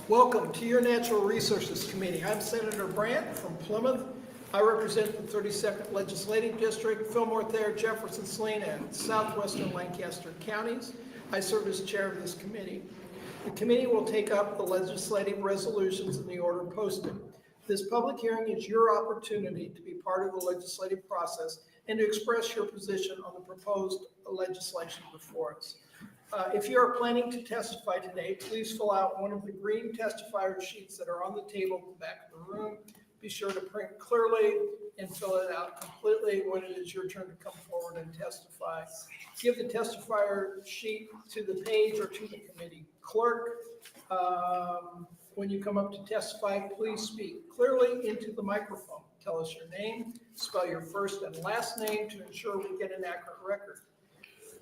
Welcome to your Natural Resources Committee. I'm Senator Brandt from Plymouth. I represent the 32nd Legislative District, Fillmore, Thayer, Jefferson, Saline, and southwestern Lancaster counties. I serve as chair of this committee. The committee will take up the legislative resolutions in the order posted. This public hearing is your opportunity to be part of the legislative process and to express your position on the proposed legislation before us. If you are planning to testify today, please fill out one of the green testifier sheets that are on the table at the back of the room. Be sure to print clearly and fill it out completely when it is your turn to come forward and testify. Give the testifier sheet to the page or to the committee clerk. When you come up to testify, please speak clearly into the microphone. Tell us your name, spell your first and last name to ensure we get an accurate record.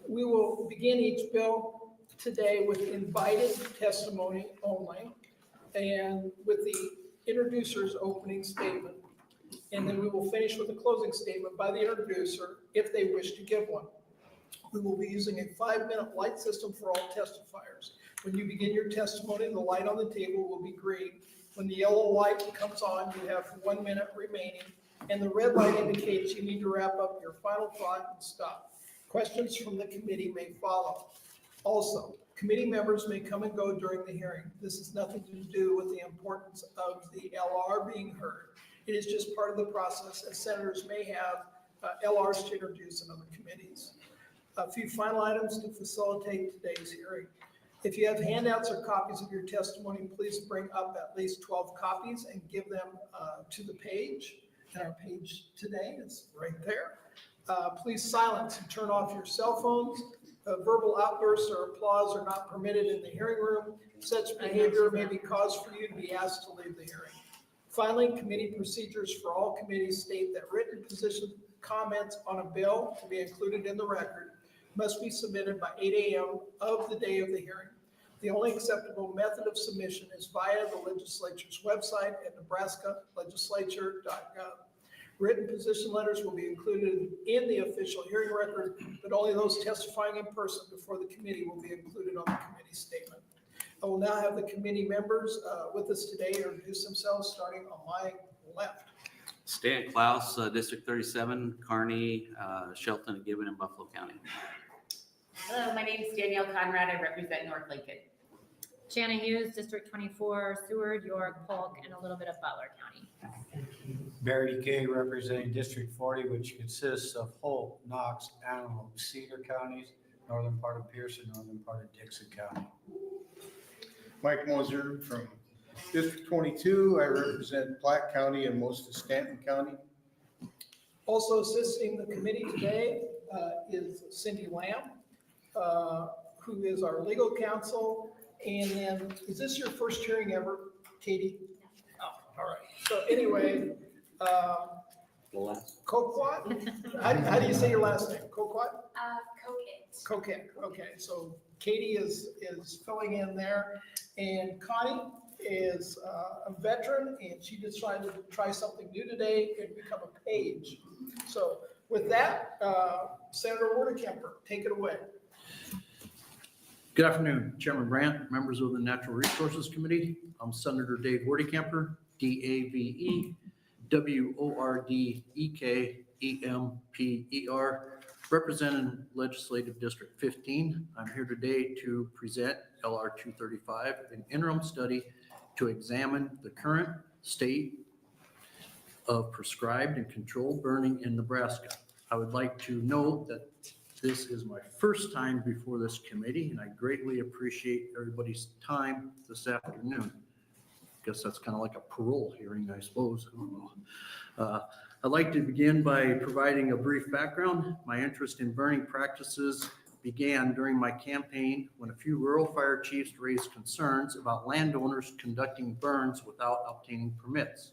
We will begin each bill today with invited testimony only and with the introducer's opening statement. And then we will finish with a closing statement by the introducer if they wish to give one. We will be using a 5-minute light system for all testifiers. When you begin your testimony, the light on the table will be green. When the yellow light comes on, you have 1 minute remaining, and the red light indicates you need to wrap up your final thought and stop. Questions from the committee may follow. Also, committee members may come and go during the hearing. This has nothing to do with the importance of the LR being heard. It is just part of the process, as senators may have LRs to introduce in other committees. A few final items to facilitate today's hearing. If you have handouts or copies of your testimony, please bring up at least 12 copies and give them to the page. And our page today is right there. Please silence and turn off your cell phones. Verbal outbursts or applause are not permitted in the hearing room. Such behavior may be cause for you to be asked to leave the hearing. Finally, committee procedures for all committees state that written position comments on a bill to be included in the record must be submitted by 8 a.m. of the day of the hearing. The only acceptable method of submission is via the legislature's website at nebraskalegislature.gov. Written position letters will be included in the official hearing record, but only those testifying in person before the committee will be included on the committee statement. I will now have the committee members with us today introduce themselves, starting on my left. Stan Klaus, District 37, Kearney, Shelton, and Gibbon in Buffalo County. Hello, my name is Danielle Conrad. I represent North Lincoln. Shanna Hughes, District 24, Seward, York, Polk, and a little bit of Butler County. Barry Kay, representing District 40, which consists of Holt, Knox, Antelope, Cedar counties, northern part of Pearson, northern part of Dixon County. Mike Moser from District 22. I represent Platte County and most of Stanton County. Also assisting the committee today is Cindy Lamb, who is our legal counsel. And then, is this your first hearing ever, Katie? Oh, all right. So anyway, Coquat? How do you say your last name? Coquat? Coquet. Okay, so Katie is filling in there. And Connie is a veteran, and she decided to try something new today and become a page. So with that, Senator Wordekemper, take it away. Good afternoon, Chairman Brandt, members of the Natural Resources Committee. I'm Senator Dave Wordekemper, DAVE-WORDEKEMPER, representing Legislative District 15. I'm here today to present LR 235, an interim study to examine the current state of prescribed and controlled burning in Nebraska. I would like to note that this is my first time before this committee, and I greatly appreciate everybody's time this afternoon. I guess that's kind of like a parole hearing, I suppose. I don't know. I'd like to begin by providing a brief background. My interest in burning practices began during my campaign when a few rural fire chiefs raised concerns about landowners conducting burns without obtaining permits.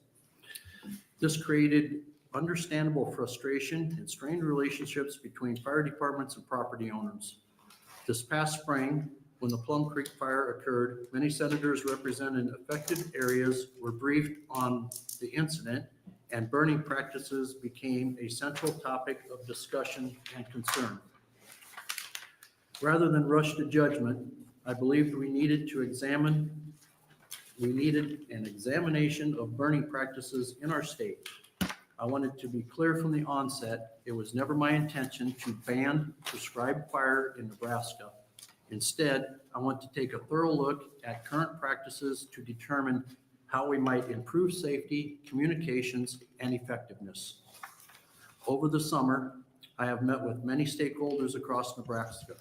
This created understandable frustration and strained relationships between fire departments and property owners. This past spring, when the Plum Creek fire occurred, many senators representing affected areas were briefed on the incident, and burning practices became a central topic of discussion and concern. Rather than rush to judgment, I believed we needed to examine we needed an examination of burning practices in our state. I wanted to be clear from the onset, it was never my intention to ban prescribed fire in Nebraska. Instead, I want to take a thorough look at current practices to determine how we might improve safety, communications, and effectiveness. Over the summer, I have met with many stakeholders across Nebraska.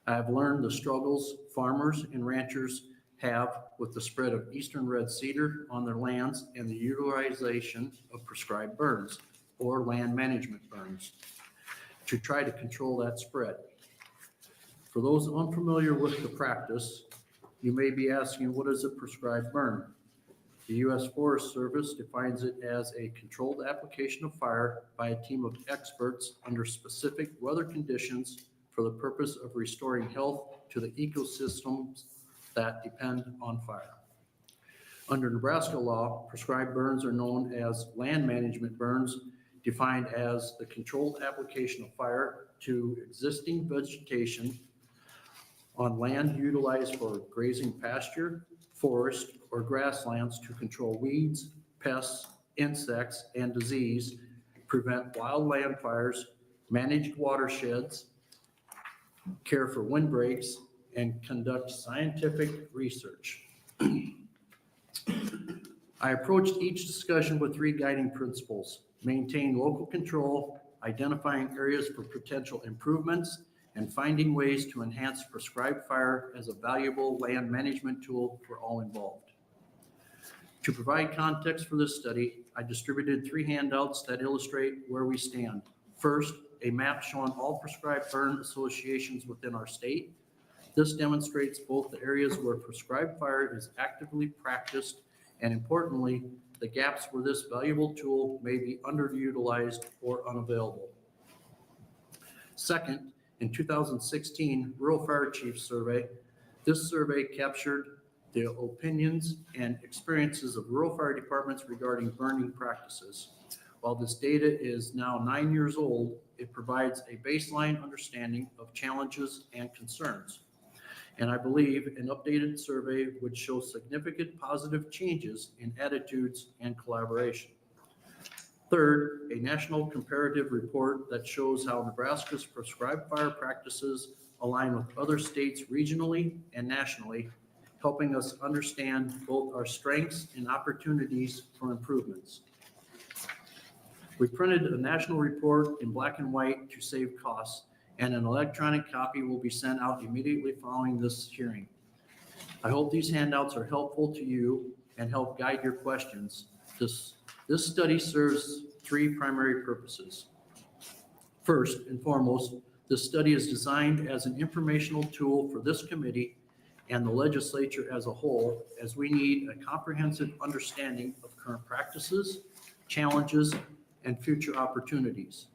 I have learned the struggles farmers and ranchers have with the spread of eastern red cedar on their lands and the utilization of prescribed burns or land management burns to try to control that spread. For those unfamiliar with the practice, you may be asking, what is a prescribed burn? The U.S. Forest Service defines it as a controlled application of fire by a team of experts under specific weather conditions for the purpose of restoring health to the ecosystems that depend on fire. Under Nebraska law, prescribed burns are known as land management burns, defined as the controlled application of fire to existing vegetation on land utilized for grazing pasture, forest, or grasslands to control weeds, pests, insects, and disease, prevent wild land fires, manage watersheds, care for windbreaks, and conduct scientific research. I approached each discussion with 3 guiding principles: maintain local control, identifying areas for potential improvements, and finding ways to enhance prescribed fire as a valuable land management tool for all involved. To provide context for this study, I distributed 3 handouts that illustrate where we stand. First, a map showing all prescribed burn associations within our state. This demonstrates both the areas where prescribed fire is actively practiced and, importantly, the gaps where this valuable tool may be underutilized or unavailable. Second, in 2016 Rural Fire Chiefs Survey, this survey captured the opinions and experiences of rural fire departments regarding burning practices. While this data is now 9 years old, it provides a baseline understanding of challenges and concerns. And I believe an updated survey would show significant positive changes in attitudes and collaboration. Third, a national comparative report that shows how Nebraska's prescribed fire practices align with other states regionally and nationally, helping us understand both our strengths and opportunities for improvements. We printed a national report in black and white to save costs, and an electronic copy will be sent out immediately following this hearing. I hope these handouts are helpful to you and help guide your questions. This study serves 3 primary purposes. First and foremost, this study is designed as an informational tool for this committee and the legislature as a whole, as we need a comprehensive understanding of current practices, challenges, and future opportunities.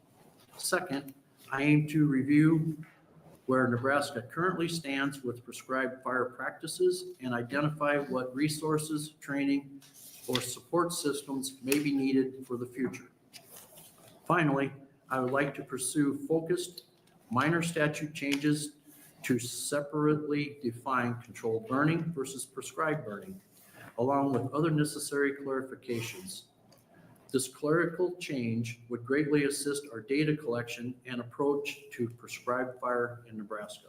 Second, I aim to review where Nebraska currently stands with prescribed fire practices and identify what resources, training, or support systems may be needed for the future. Finally, I would like to pursue focused minor statute changes to separately define controlled burning versus prescribed burning, along with other necessary clarifications. This clerical change would greatly assist our data collection and approach to prescribed fire in Nebraska.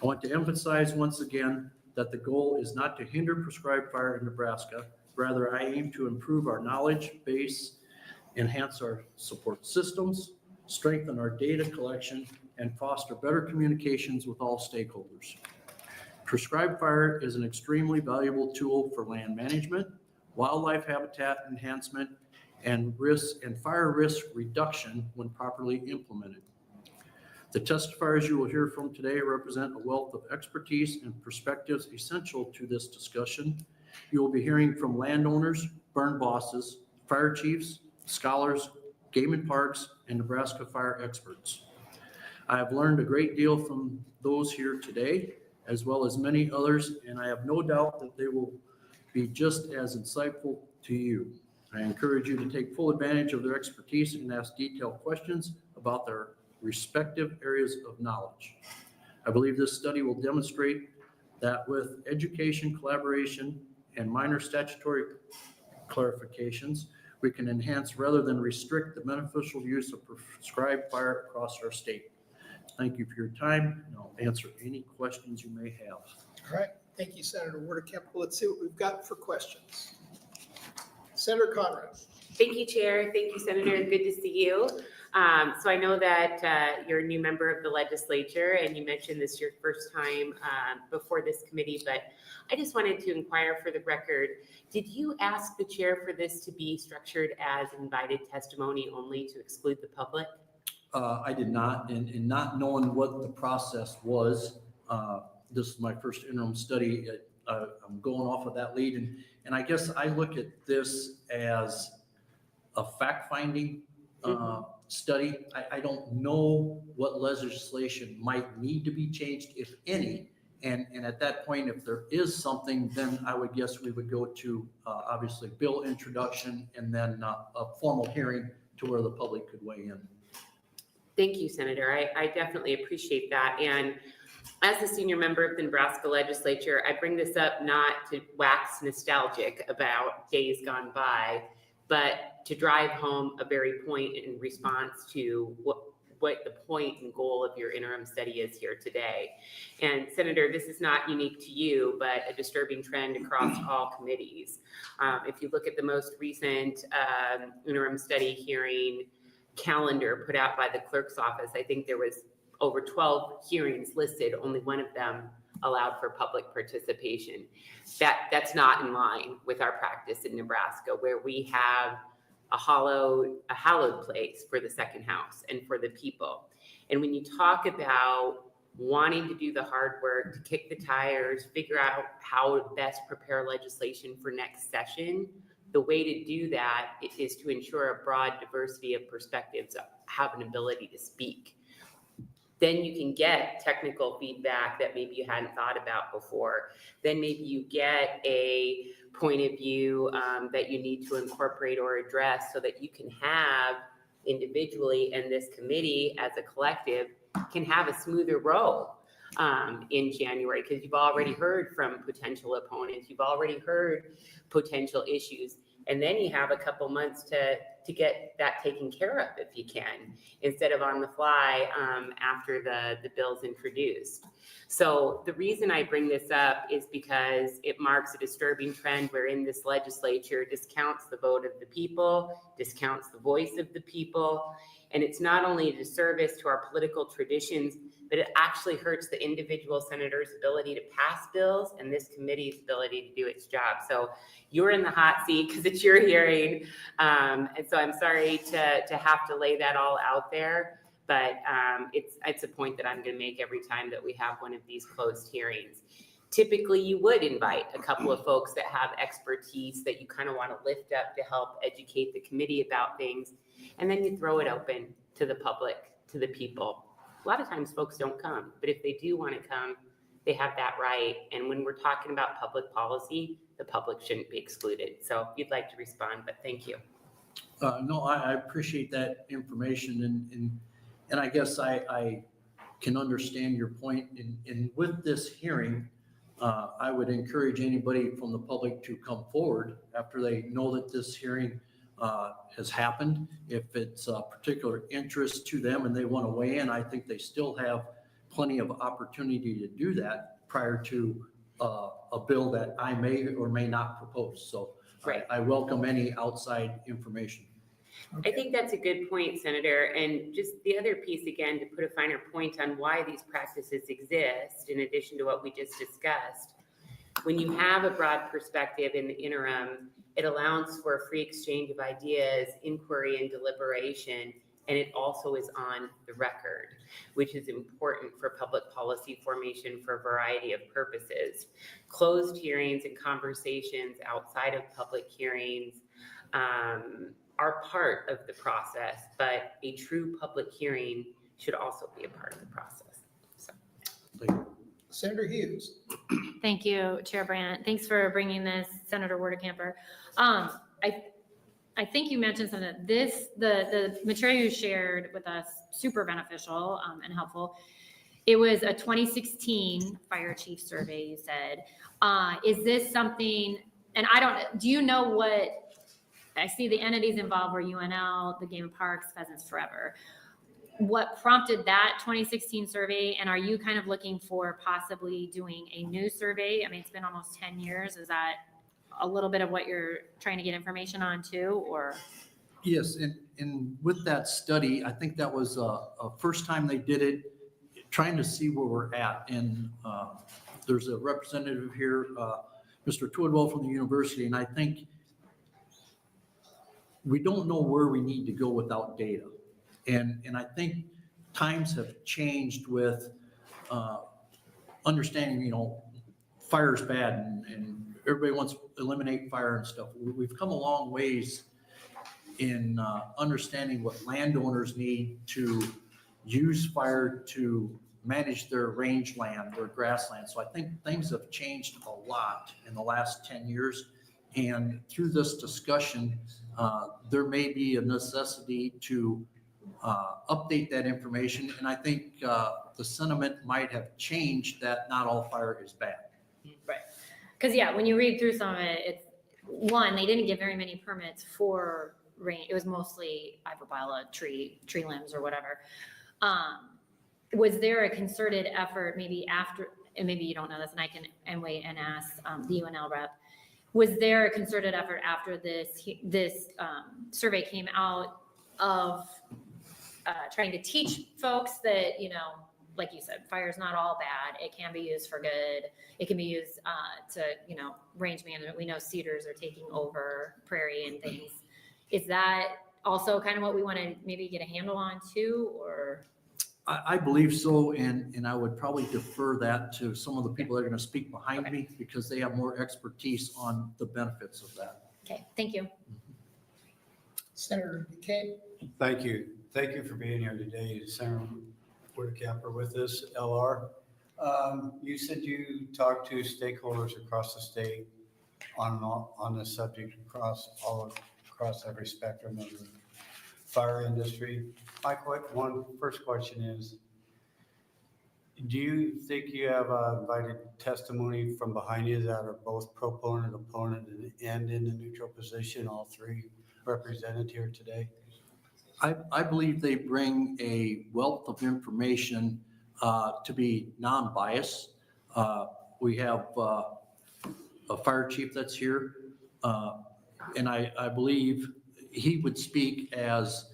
I want to emphasize once again that the goal is not to hinder prescribed fire in Nebraska. Rather, I aim to improve our knowledge base, enhance our support systems, strengthen our data collection, and foster better communications with all stakeholders. Prescribed fire is an extremely valuable tool for land management, wildlife habitat enhancement, and fire risk reduction when properly implemented. The testifiers you will hear from today represent a wealth of expertise and perspectives essential to this discussion. You will be hearing from landowners, burn bosses, fire chiefs, scholars, game and parks, and Nebraska fire experts. I have learned a great deal from those here today, as well as many others, and I have no doubt that they will be just as insightful to you. I encourage you to take full advantage of their expertise and ask detailed questions about their respective areas of knowledge. I believe this study will demonstrate that with education, collaboration, and minor statutory clarifications, we can enhance rather than restrict the beneficial use of prescribed fire across our state. Thank you for your time, and I'll answer any questions you may have. All right, thank you, Senator Wordekemper. Let's see what we've got for questions. Senator Conrad. Thank you, Chair. Thank you, Senator. Good to see you. So I know that you're a new member of the legislature, and you mentioned this is your first time before this committee, but I just wanted to inquire for the record, did you ask the chair for this to be structured as invited testimony only to exclude the public? I did not, and not knowing what the process was, this is my first interim study. I'm going off of that lead, and I guess I look at this as a fact-finding study. I don't know what legislation might need to be changed, if any. And at that point, if there is something, then I would guess we would go to obviously bill introduction and then a formal hearing to where the public could weigh in. Thank you, Senator. I definitely appreciate that. And as a senior member of the Nebraska Legislature, I bring this up not to wax nostalgic about days gone by, but to drive home a very point in response to what the point and goal of your interim study is here today. And Senator, this is not unique to you, but a disturbing trend across all committees. If you look at the most recent interim study hearing calendar put out by the clerk's office, I think there was over 12 hearings listed, only one of them allowed for public participation. That's not in line with our practice in Nebraska, where we have a hallowed place for the second house and for the people. And when you talk about wanting to do the hard work, to kick the tires, figure out how to best prepare legislation for next session, the way to do that is to ensure a broad diversity of perspectives have an ability to speak. Then you can get technical feedback that maybe you hadn't thought about before. Then maybe you get a point of view that you need to incorporate or address so that you can have individually, and this committee as a collective can have a smoother road in January, because you've already heard from potential opponents, you've already heard potential issues, and then you have a couple months to get that taken care of if you can, instead of on the fly after the bill's introduced. So the reason I bring this up is because it marks a disturbing trend wherein this legislature discounts the vote of the people, discounts the voice of the people, and it's not only a disservice to our political traditions, but it actually hurts the individual senator's ability to pass bills and this committee's ability to do its job. So you're in the hot seat because it's your hearing. And so I'm sorry to have to lay that all out there, but it's a point that I'm going to make every time that we have one of these closed hearings. Typically, you would invite a couple of folks that have expertise that you kind of want to lift up to help educate the committee about things, and then you throw it open to the public, to the people. A lot of times folks don't come, but if they do want to come, they have that right. And when we're talking about public policy, the public shouldn't be excluded. So if you'd like to respond, but thank you. No, I appreciate that information, and I guess I can understand your point. And with this hearing, I would encourage anybody from the public to come forward after they know that this hearing has happened. If it's a particular interest to them and they want to weigh in, I think they still have plenty of opportunity to do that prior to a bill that I may or may not propose. So Right. I welcome any outside information. I think that's a good point, Senator. And just the other piece, again, to put a finer point on why these practices exist, in addition to what we just discussed, when you have a broad perspective in the interim, it allows for a free exchange of ideas, inquiry, and deliberation, and it also is on the record, which is important for public policy formation for a variety of purposes. Closed hearings and conversations outside of public hearings are part of the process, but a true public hearing should also be a part of the process. So. Senator Hughes. Thank you, Chair Brandt. Thanks for bringing this, Senator Wordekemper. I think you mentioned something that the material you shared with us, super beneficial and helpful. It was a 2016 fire chief survey, you said. Is this something, and do you know what, I see the entities involved were UNL, the Game and Parks, Pheasants Forever. What prompted that 2016 survey, and are you kind of looking for possibly doing a new survey? I mean, it's been almost 10 years. Is that a little bit of what you're trying to get information on too, or? Yes, and with that study, I think that was a first time they did it, trying to see where we're at. And there's a representative here, Mr. Twidwell from the university, and I think we don't know where we need to go without data. And I think times have changed with understanding, fire's bad and everybody wants to eliminate fire and stuff. We've come a long ways in understanding what landowners need to use fire to manage their rangeland, their grassland. So I think things have changed a lot in the last 10 years. And through this discussion, there may be a necessity to update that information. And I think the sentiment might have changed that not all fire is bad. Right. Because when you read through some of it, it's one, they didn't give very many permits for rain. It was mostly ivorbila tree limbs or whatever. Was there a concerted effort maybe after, and maybe you don't know this, and I can wait and ask the UNL rep, was there a concerted effort after this survey came out of trying to teach folks that, like you said, fire is not all bad. It can be used for good. It can be used to, range management. We know cedars are taking over prairie and things. Is that also kind of what we want to maybe get a handle on too, or? I believe so, and I would probably defer that to some of the people that are going to speak behind me because they have more expertise on the benefits of that. Okay, thank you. Senator McKay. Thank you. Thank you for being here today, Senator Wordekemper with us, LR. You said you talked to stakeholders across the state on this subject across every spectrum of the fire industry. My first question is, do you think you have invited testimony from behind you that are both proponent, opponent, and in the neutral position, all three represented here today? I believe they bring a wealth of information to be non-biased. We have a fire chief that's here, and I believe he would speak as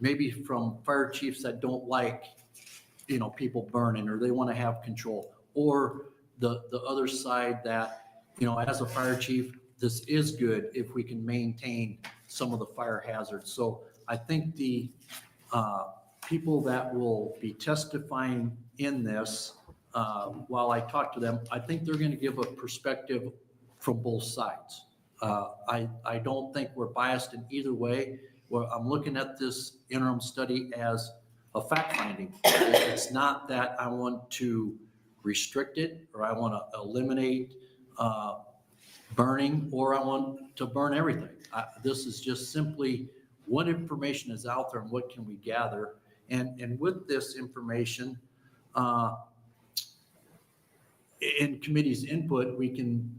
maybe from fire chiefs that don't like, people burning, or they want to have control, or the other side that, as a fire chief, this is good if we can maintain some of the fire hazards. So I think the people that will be testifying in this, while I talk to them, I think they're going to give a perspective from both sides. I don't think we're biased in either way. Well, I'm looking at this interim study as a fact finding. It's not that I want to restrict it or I want to eliminate burning or I want to burn everything. This is just simply what information is out there and what can we gather. And with this information, in committee's input, we can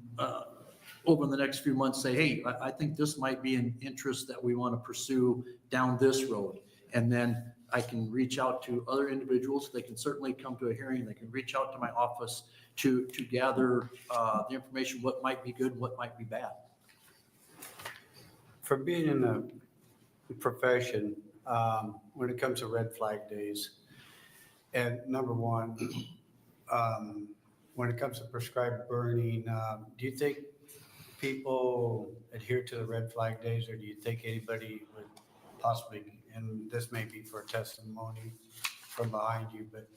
over the next few months say, hey, I think this might be an interest that we want to pursue down this road. And then I can reach out to other individuals. They can certainly come to a hearing. They can reach out to my office to gather the information, what might be good, what might be bad. For being in the profession, when it comes to red flag days, and number one, when it comes to prescribed burning, do you think people adhere to the red flag days, or do you think anybody would possibly, and this may be for testimony from behind you, but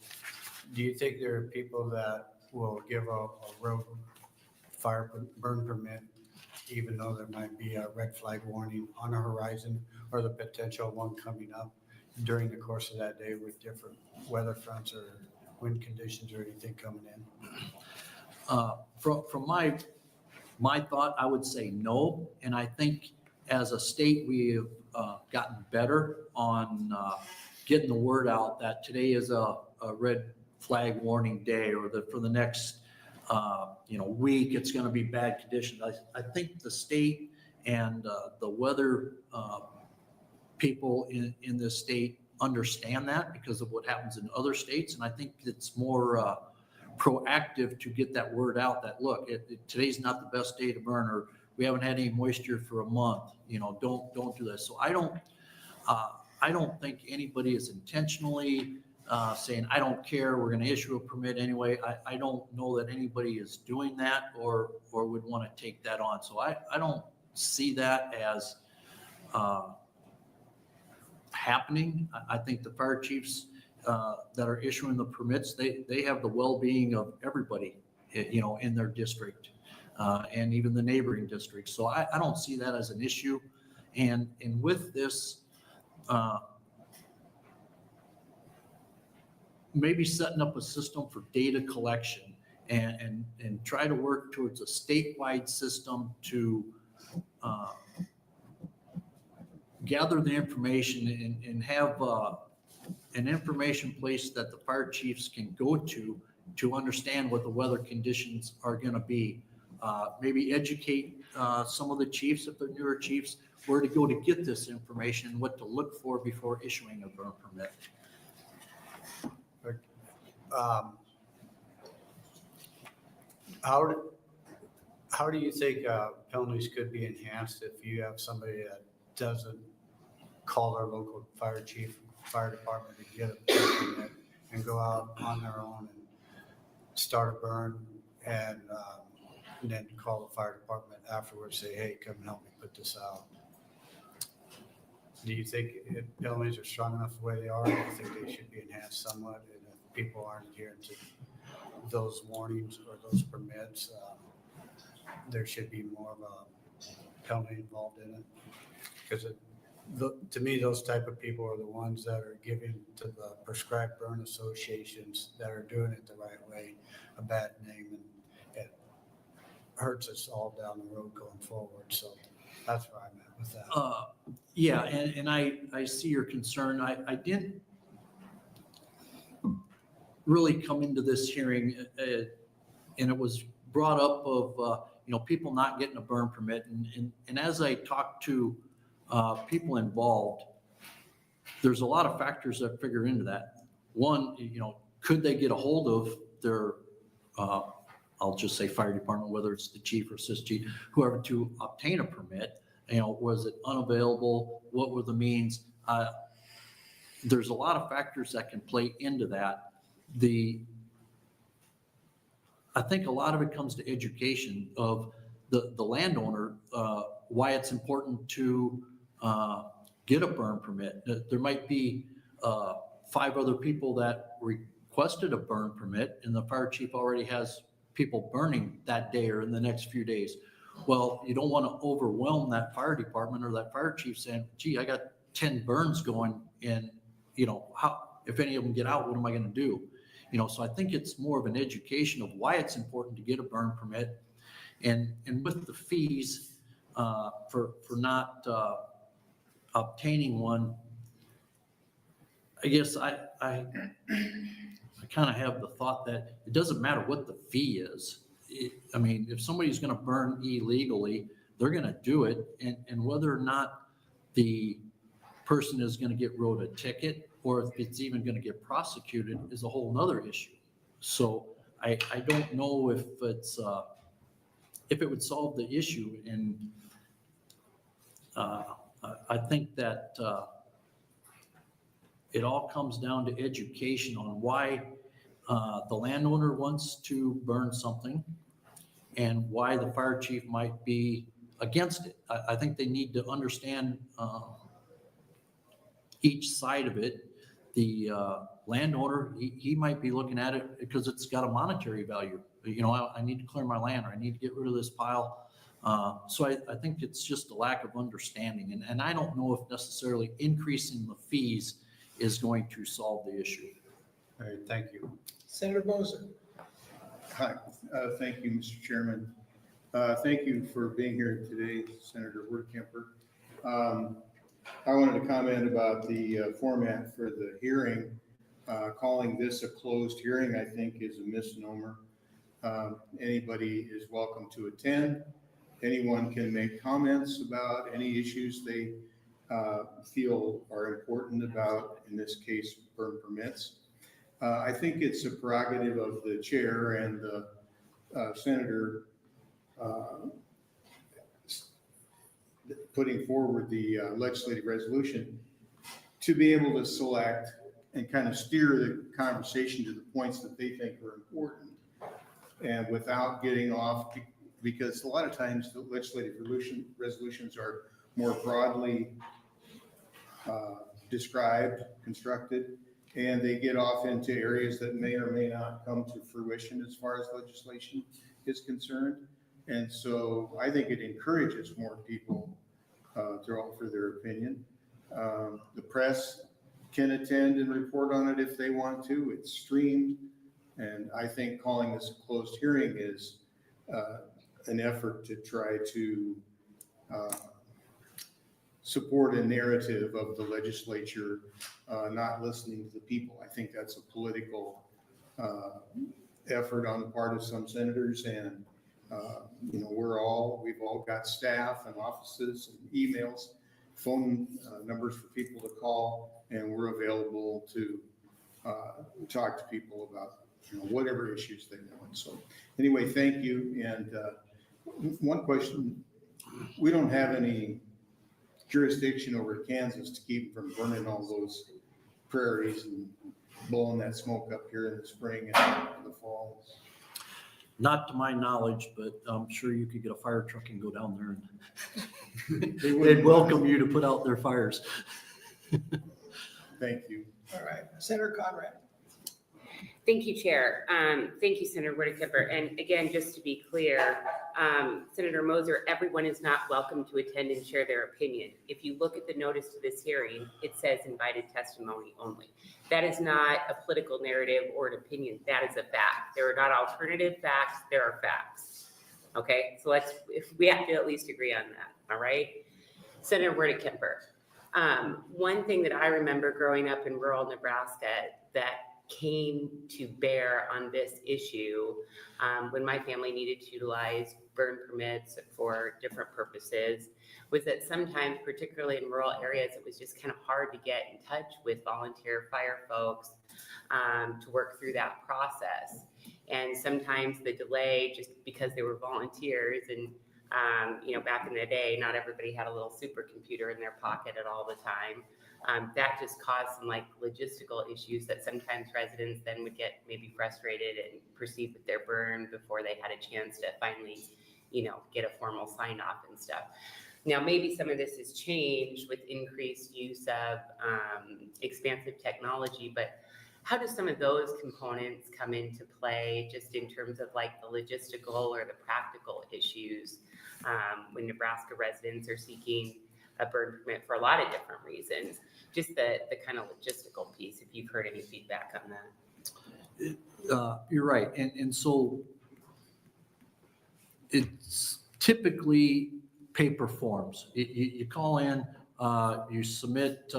do you think there are people that will give a road fire burn permit even though there might be a red flag warning on the horizon or the potential one coming up during the course of that day with different weather fronts or wind conditions or anything coming in? From my thought, I would say no. And I think as a state, we have gotten better on getting the word out that today is a red flag warning day, or that for the next, week, it's going to be bad conditions. I think the state and the weather people in this state understand that because of what happens in other states. And I think it's more proactive to get that word out that, look, today's not the best day to burn, or we haven't had any moisture for a month, don't do this. So I don't think anybody is intentionally saying, I don't care, we're going to issue a permit anyway. I don't know that anybody is doing that or would want to take that on. So I don't see that as happening. I think the fire chiefs that are issuing the permits, they have the well-being of everybody, in their district and even the neighboring districts. So I don't see that as an issue. And with this, maybe setting up a system for data collection and try to work towards a statewide system to gather the information and have an information place that the fire chiefs can go to understand what the weather conditions are going to be. Maybe educate some of the chiefs, if they're newer chiefs, where to go to get this information and what to look for before issuing a burn permit. How do you think penalties could be enhanced if you have somebody that doesn't call their local fire chief, fire department to get a permit and go out on their own and start a burn and then call the fire department afterwards, say, hey, come and help me put this out? Do you think penalties are strong enough the way they are? Do you think they should be enhanced somewhat? And if people aren't adhering to those warnings or those permits, there should be more of a penalty involved in it? Because to me, those type of people are the ones that are giving to the prescribed burn associations that are doing it the right way a bad name, and it hurts us all down the road going forward. So that's where I'm at with that. Yeah, and I see your concern. I didn't really come into this hearing, and it was brought up of, people not getting a burn permit. And as I talked to people involved, there's a lot of factors that figure into that. One, could they get a hold of their, I'll just say fire department, whether it's the chief or assistant chief, whoever, to obtain a permit? Was it unavailable? What were the means? There's a lot of factors that can play into that. I think a lot of it comes to education of the landowner, why it's important to get a burn permit. There might be 5 other people that requested a burn permit, and the fire chief already has people burning that day or in the next few days. Well, you don't want to overwhelm that fire department or that fire chief saying, gee, I got 10 burns going, and if any of them get out, what am I going to do? So I think it's more of an education of why it's important to get a burn permit, and with the fees for not obtaining one. I guess I kind of have the thought that it doesn't matter what the fee is. If somebody's going to burn illegally, they're going to do it, and whether or not the person is going to get wrote a ticket or if it's even going to get prosecuted is a whole nother issue. So I don't know if it would solve the issue, and I think that it all comes down to education on why the landowner wants to burn something and why the fire chief might be against it. I think they need to understand each side of it. The landowner, he might be looking at it because it's got a monetary value. I need to clear my land, or I need to get rid of this pile. So I think it's just a lack of understanding. And I don't know if necessarily increasing the fees is going to solve the issue. All right, thank you. Senator Moser. Hi, thank you, Mr. Chairman. Thank you for being here today, Senator Wordekemper. I wanted to comment about the format for the hearing. Calling this a closed hearing, I think, is a misnomer. Anybody is welcome to attend. Anyone can make comments about any issues they feel are important about, in this case, burn permits. I think it's a prerogative of the chair and the senator putting forward the legislative resolution to be able to select and kind of steer the conversation to the points that they think are important, and without getting off, because a lot of times the legislative resolutions are more broadly described, constructed, and they get off into areas that may or may not come to fruition as far as legislation is concerned. And so I think it encourages more people to offer their opinion. The press can attend and report on it if they want to. It's streamed. And I think calling this a closed hearing is an effort to try to support a narrative of the legislature not listening to the people. I think that's a political effort on the part of some senators, and we've all got staff and offices and emails, phone numbers for people to call, and we're available to talk to people about whatever issues they want. So anyway, thank you. And one question: we don't have any jurisdiction over Kansas to keep from burning all those prairies and blowing that smoke up here in the spring and the fall. Not to my knowledge, but I'm sure you could get a fire truck and go down there and they'd welcome you to put out their fires. Thank you. All right, Senator Conrad. Thank you, Chair. Thank you, Senator Wordekemper. And again, just to be clear, Senator Moser, everyone is not welcome to attend and share their opinion. If you look at the notice to this hearing, it says invited testimony only. That is not a political narrative or an opinion. That is a fact. There are not alternative facts. There are facts. Okay, so we have to at least agree on that. All right, Senator Wordekemper. One thing that I remember growing up in rural Nebraska that came to bear on this issue when my family needed to utilize burn permits for different purposes was that sometimes, particularly in rural areas, it was just kind of hard to get in touch with volunteer fire folks to work through that process. And sometimes the delay, just because they were volunteers and back in the day, not everybody had a little supercomputer in their pocket at all the time. That just caused some logistical issues that sometimes residents then would get maybe frustrated and proceed with their burn before they had a chance to finally, get a formal sign off and stuff. Now, maybe some of this has changed with increased use of expansive technology, but how do some of those components come into play just in terms of the logistical or the practical issues when Nebraska residents are seeking a burn permit for a lot of different reasons? Just the kind of logistical piece, if you've heard any feedback on that. You're right. And so it's typically paper forms. You call in, you submit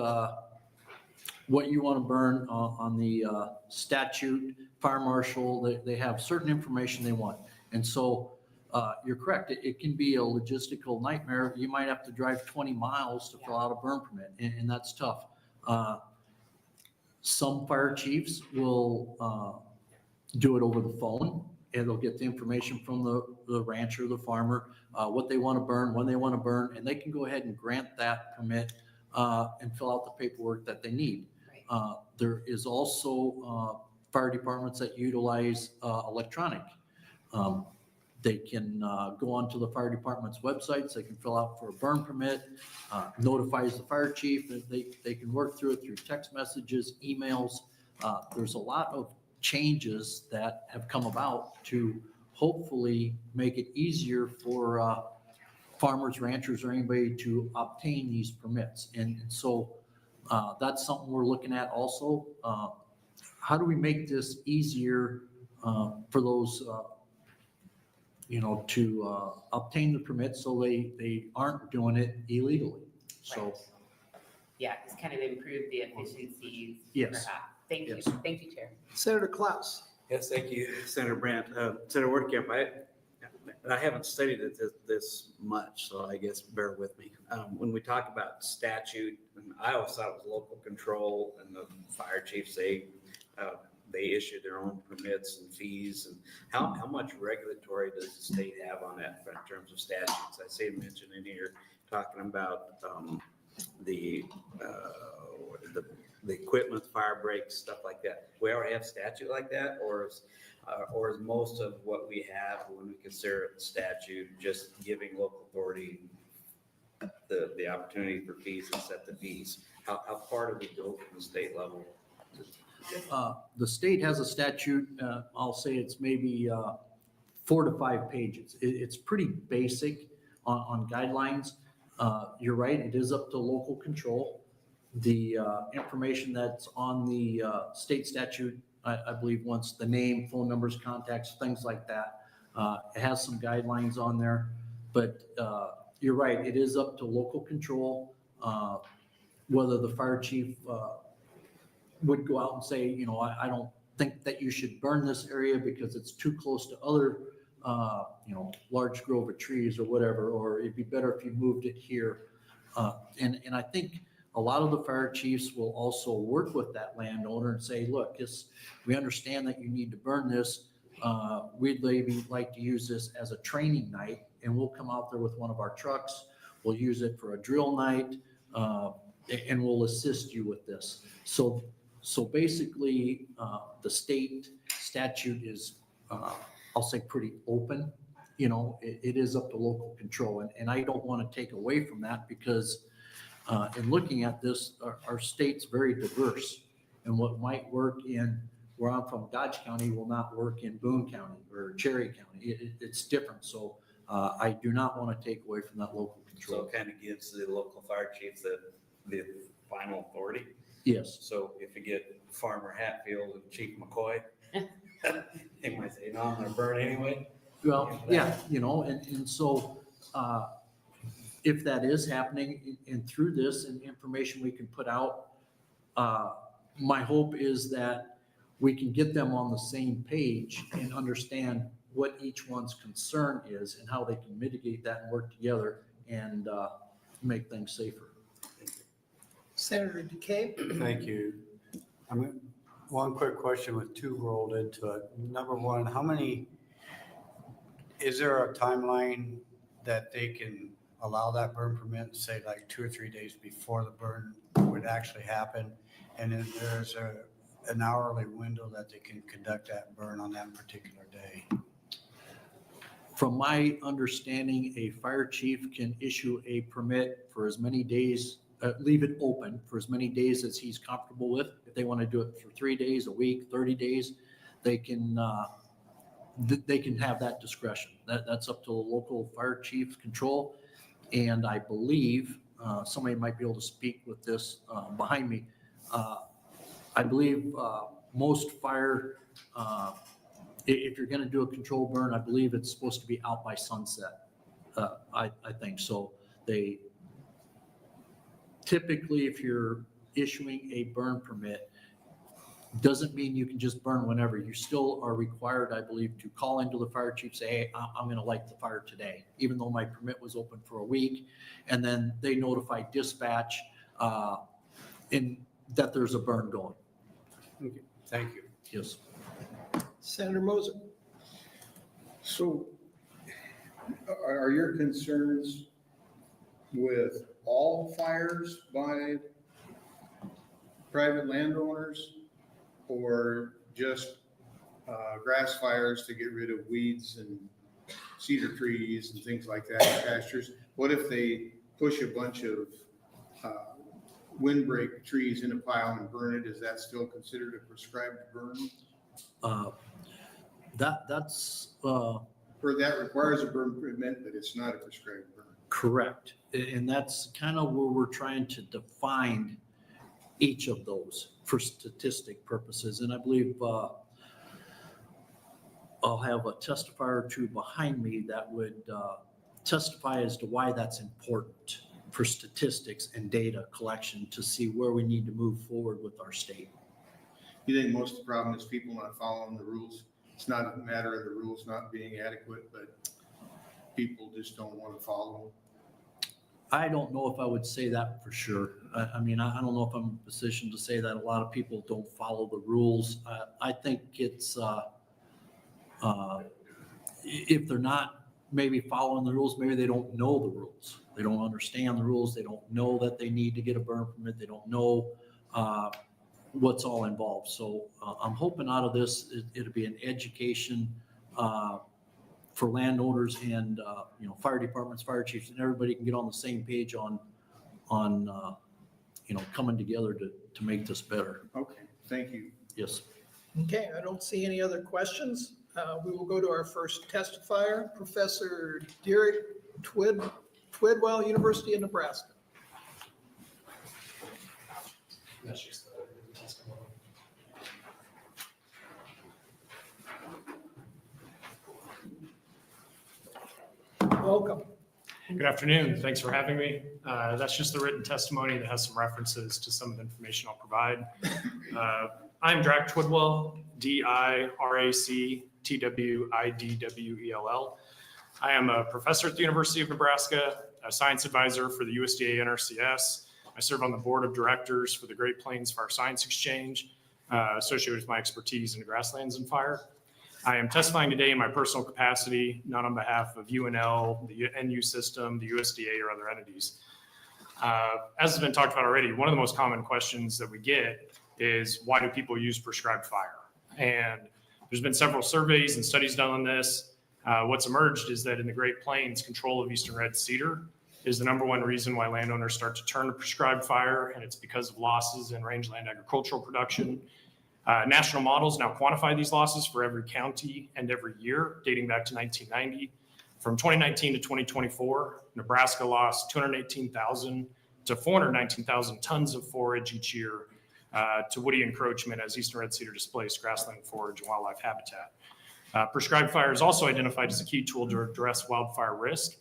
what you want to burn on the statute, fire marshal, they have certain information they want. And so you're correct. It can be a logistical nightmare. You might have to drive 20 miles to fill out a burn permit, and that's tough. Some fire chiefs will do it over the phone, and they'll get the information from the rancher, the farmer, what they want to burn, when they want to burn, and they can go ahead and grant that permit and fill out the paperwork that they need. Right. There is also fire departments that utilize electronic. They can go onto the fire department's websites. They can fill out for a burn permit, notifies the fire chief. They can work through it through text messages, emails. There's a lot of changes that have come about to hopefully make it easier for farmers, ranchers, or anybody to obtain these permits. And so that's something we're looking at also. How do we make this easier for those to obtain the permit so they aren't doing it illegally. So Yeah, it's kind of improved the efficiencies. Yes. perhaps. Thank you. Yes. Thank you, Chair. Senator Klaus. Yes, thank you, Senator Brandt. Senator Wordekemper, I haven't studied it this much, so I guess bear with me. When we talk about statute, I always thought it was local control, and the fire chiefs, they issue their own permits and fees. And how much regulatory does the state have on that in terms of statutes? I see it mentioned in here, talking about the equipment, fire breaks, stuff like that. We already have statute like that, or is most of what we have when we consider it statute just giving local authority the opportunity for fees and set the fees? How far do we go from the state level? The state has a statute, I'll say it's maybe 4 to 5 pages. It's pretty basic on guidelines. You're right, it is up to local control. The information that's on the state statute, I believe once the name, phone numbers, contacts, things like that. It has some guidelines on there, but you're right, it is up to local control. Whether the fire chief would go out and say, you know, I don't think that you should burn this area because it's too close to other, you know, large grove of trees or whatever, or it'd be better if you moved it here. And I think a lot of the fire chiefs will also work with that landowner and say, look, we understand that you need to burn this. We'd maybe like to use this as a training night, and we'll come out there with one of our trucks. We'll use it for a drill night, and we'll assist you with this. So basically, the state statute is, I'll say, pretty open. You know, it is up to local control, and I don't want to take away from that because in looking at this, our state's very diverse, and what might work in where I'm from, Dodge County, will not work in Boone County or Cherry County. It's different. So I do not want to take away from that local So control. it kind of gives the local fire chief the final authority. Yes. So if you get Farmer Hatfield and Chief McCoy, they might say, no, I'm gonna burn anyway. Well, yeah, you know, and so if that is happening, and through this and information we can put out, my hope is that we can get them on the same page and understand what each one's concern is and how they can mitigate that and work together and make things safer. Senator DeKay. Thank you. One quick question with 2 rolled into it. Number 1, is there a timeline that they can allow that burn permit, say like 2 or 3 days before the burn would actually happen? And then there's an hourly window that they can conduct that burn on that particular day? From my understanding, a fire chief can issue a permit for as many days, leave it open for as many days as he's comfortable with. If they want to do it for 3 days, a week, 30 days, they can have that discretion. That's up to the local fire chief's control. And I believe, somebody might be able to speak with this behind me. I believe most fire, if you're going to do a control burn, I believe it's supposed to be out by sunset. I think so. They typically, if you're issuing a burn permit, doesn't mean you can just burn whenever. You still are required, I believe, to call into the fire chief, say, hey, I'm going to light the fire today, even though my permit was open for a week. And then they notify dispatch that there's a burn going. Okay, thank you. Yes. Senator Moser. So are your concerns with all fires by private landowners, or just grass fires to get rid of weeds and cedar trees and things like that in pastures? What if they push a bunch of windbreak trees in a pile and burn it? Is that still considered a prescribed burn? That's Or that requires a burn permit, but it's not a prescribed burn? correct. And that's kind of where we're trying to define each of those for statistic purposes. And I believe I'll have a testifier or two behind me that would testify as to why that's important. for statistics and data collection to see where we need to move forward with our state. You think most of the problem is people not following the rules? It's not a matter of the rules not being adequate, but people just don't want to follow them. I don't know if I would say that for sure. I mean, I don't know if I'm in a position to say that a lot of people don't follow the rules. I think it's, if they're not maybe following the rules, maybe they don't know the rules. They don't understand the rules. They don't know that they need to get a burn permit. They don't know what's all involved. So I'm hoping out of this, it'll be an education for landowners and, fire departments, fire chiefs, and everybody can get on the same page on coming together to make this better. Okay, thank you. Yes. Okay, I don't see any other questions. We will go to our first testifier, Professor Derek Twidwell, University of Nebraska. Welcome. Good afternoon. Thanks for having me. That's just the written testimony that has some references to some of the information I'll provide. I'm Drac Twidwell, D-I-R-A-C-T-W-I-D-W-E-L-L. I am a professor at the University of Nebraska, a science advisor for the USDA NRCS. I serve on the board of directors for the Great Plains Fire Science Exchange, associated with my expertise in grasslands and fire. I am testifying today in my personal capacity, not on behalf of UNL, the NU system, the USDA, or other entities. As has been talked about already, one of the most common questions that we get is, why do people use prescribed fire? And there's been several surveys and studies done on this. What's emerged is that in the Great Plains, control of eastern red cedar is the number one reason why landowners start to turn to prescribed fire, and it's because of losses in rangeland agricultural production. National models now quantify these losses for every county and every year, dating back to 1990. From 2019 to 2024, Nebraska lost 218,000 to 419,000 tons of forage each year to woody encroachment as eastern red cedar displaced grassland forage and wildlife habitat. Prescribed fire is also identified as a key tool to address wildfire risk,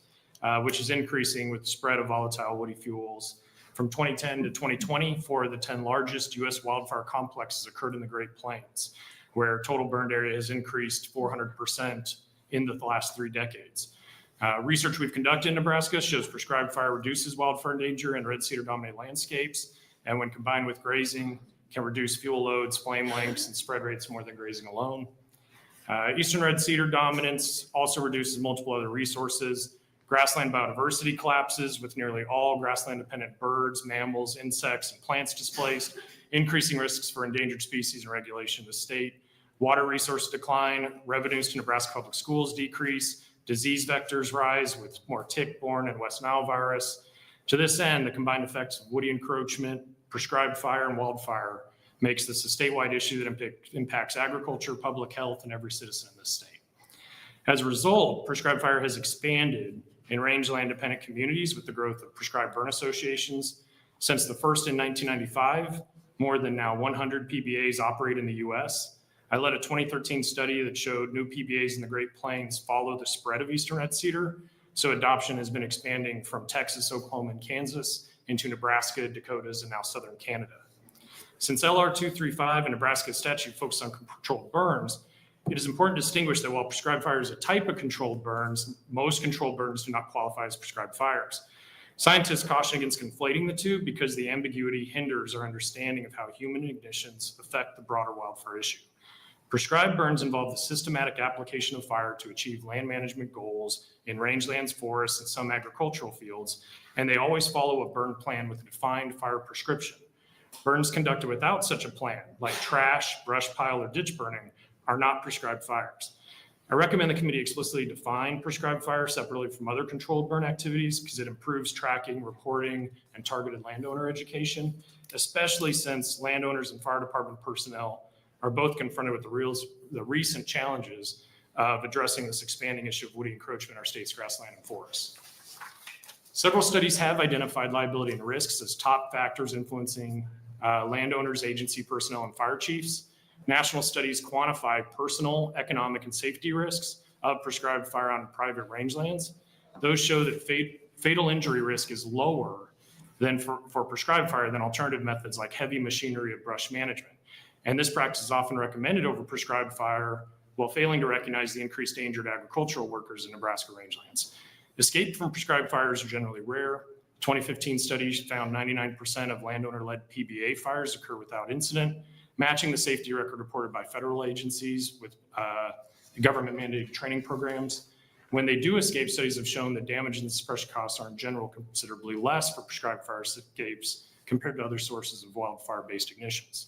which is increasing with the spread of volatile woody fuels. From 2010 to 2020, 4 of the 10 largest U.S. wildfire complexes occurred in the Great Plains, where total burned area has increased 400% in the last 3 decades. Research we've conducted in Nebraska shows prescribed fire reduces wildfire danger in red cedar dominated landscapes, and when combined with grazing, can reduce fuel loads, flame lengths, and spread rates more than grazing alone. Eastern red cedar dominance also reduces multiple other resources. Grassland biodiversity collapses with nearly all grassland-dependent birds, mammals, insects, and plants displaced, increasing risks for endangered species and regulation of the state. Water resource decline, revenues to Nebraska Public Schools decrease, disease vectors rise with more tick-borne and West Nile virus. To this end, the combined effects of woody encroachment, prescribed fire, and wildfire makes this a statewide issue that impacts agriculture, public health, and every citizen in this state. As a result, prescribed fire has expanded in rangeland-dependent communities with the growth of prescribed burn associations. Since the first in 1995, more than now 100 PBAs operate in the U.S. I led a 2013 study that showed new PBAs in the Great Plains follow the spread of eastern red cedar, so adoption has been expanding from Texas, Oklahoma, and Kansas into Nebraska, Dakotas, and now southern Canada. Since LR 235 and Nebraska statute focus on controlled burns, it is important to distinguish that while prescribed fire is a type of controlled burns, most controlled burns do not qualify as prescribed fires. Scientists caution against conflating the two because the ambiguity hinders our understanding of how human ignitions affect the broader wildfire issue. Prescribed burns involve the systematic application of fire to achieve land management goals in rangelands, forests, and some agricultural fields, and they always follow a burn plan with a defined fire prescription. Burns conducted without such a plan, like trash, brush pile, or ditch burning, are not prescribed fires. I recommend the committee explicitly define prescribed fire separately from other controlled burn activities because it improves tracking, reporting, and targeted landowner education, especially since landowners and fire department personnel are both confronted with the recent challenges of addressing this expanding issue of woody encroachment in our state's grassland and forests. Several studies have identified liability and risks as top factors influencing landowners, agency personnel, and fire chiefs. National studies quantify personal, economic, and safety risks of prescribed fire on private rangelands. Those show that fatal injury risk is lower than for prescribed fire than alternative methods like heavy machinery of brush management. And this practice is often recommended over prescribed fire while failing to recognize the increased danger to agricultural workers in Nebraska rangelands. Escape from prescribed fires are generally rare. 2015 studies found 99% of landowner-led PBA fires occur without incident, matching the safety record reported by federal agencies with government-mandated training programs. When they do escape, studies have shown that damage and suppression costs are in general considerably less for prescribed fire escapes compared to other sources of wildfire-based ignitions.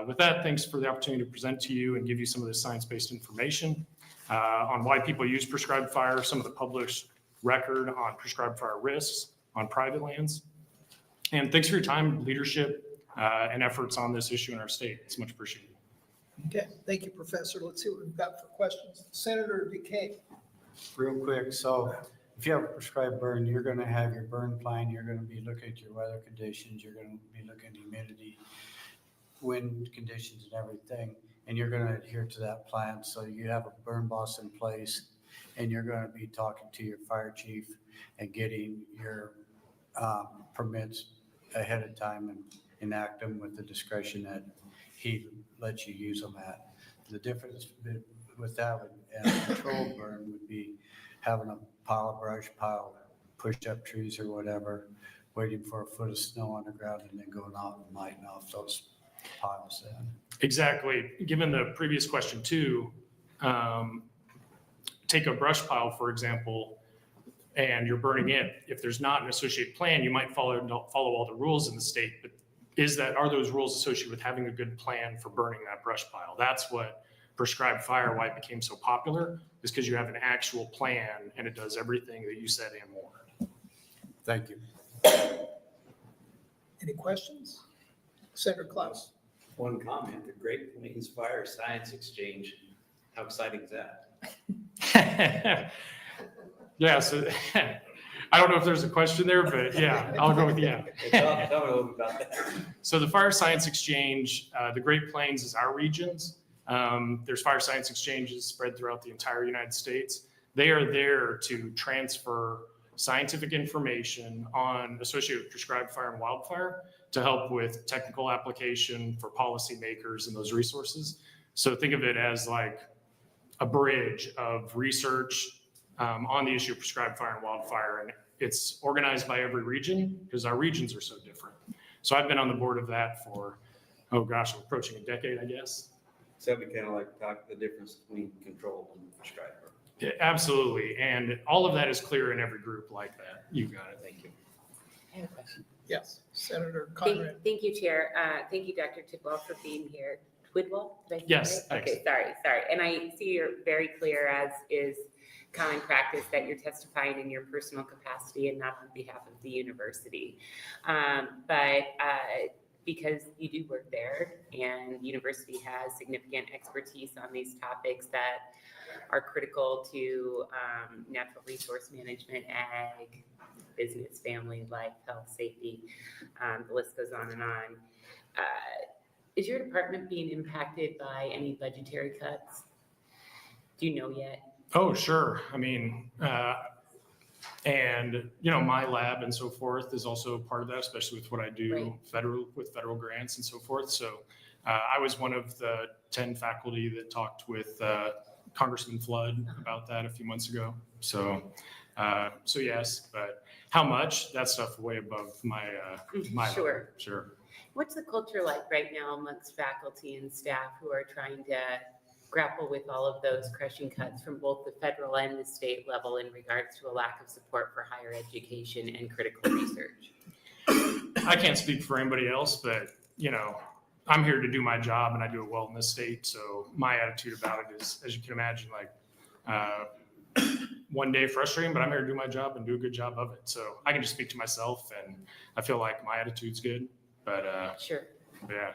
With that, thanks for the opportunity to present to you and give you some of the science-based information on why people use prescribed fire, some of the published record on prescribed fire risks on private lands. And thanks for your time, leadership, and efforts on this issue in our state. It's much appreciated. Okay, thank you, Professor. Let's see what we've got for questions. Senator Duquesne. Real quick, so if you have a prescribed burn, you're gonna have your burn plan, you're gonna be looking at your weather conditions, you're gonna be looking at humidity, wind conditions and everything, and you're gonna adhere to that plan. So you have a burn boss in place, and you're gonna be talking to your fire chief and getting your permits ahead of time and enact them with the discretion that he lets you use them at. The difference with that and a controlled burn would be having a pile of brush, pushed up trees or whatever, waiting for a foot of snow on the ground and then going out and lighting off those piles then. Exactly. Given the previous question too, take a brush pile, for example, and you're burning it. If there's not an associated plan, you might follow all the rules in the state, but are those rules associated with having a good plan for burning that brush pile? That's what prescribed fire, why it became so popular, is because you have an actual plan and it does everything that you said and more. Thank you. Any questions? Senator Klaus. One comment, the Great Plains Fire Science Exchange, how exciting is that? Yeah, so I don't know if there's a question there, but yeah, I'll go with yeah. Tell me a little bit about that. So the Fire Science Exchange, the Great Plains is our regions. There's fire science exchanges spread throughout the entire United States. They are there to transfer scientific information associated with prescribed fire and wildfire to help with technical application for policymakers and those resources. So think of it as like a bridge of research on the issue of prescribed fire and wildfire. And it's organized by every region because our regions are so different. So I've been on the board of that for, oh gosh, I'm approaching a decade, I guess. So we kind of like talk the difference between controlled and prescribed. Yeah, absolutely. And all of that is clear in every group like that. You got it. Thank you. I have a question. Yes, Senator Conrad. Thank you, Chair. Thank you, Dr. Tidwell, for being here. Twidwell? Did I say Yes, that right? Okay, sorry. And I see you're very clear, as is common practice, that you're testifying in your personal capacity and not on behalf of the university. But because you do work there and the university has significant expertise on these topics that are critical to natural resource management, ag, business, family, life, health, safety, the list goes on and on. Is your department being impacted by any budgetary cuts? Do you know yet? Oh, sure. I mean, and my lab and so forth is also part of that, especially with what I do with federal grants and so forth. So I was one of the 10 faculty that talked with Congressman Flood about that a few months ago. So yes, but how much? That stuff way above my Sure. Sure. What's the culture like right now amongst faculty and staff who are trying to grapple with all of those crushing cuts from both the federal and the state level in regards to a lack of support for higher education and critical research? I can't speak for anybody else, but I'm here to do my job and I do it well in this state. So my attitude about it is, as you can imagine, like one day frustrating, but I'm here to do my job and do a good job of it. So I can just speak to myself, and I feel like my attitude's good, but Sure. yeah.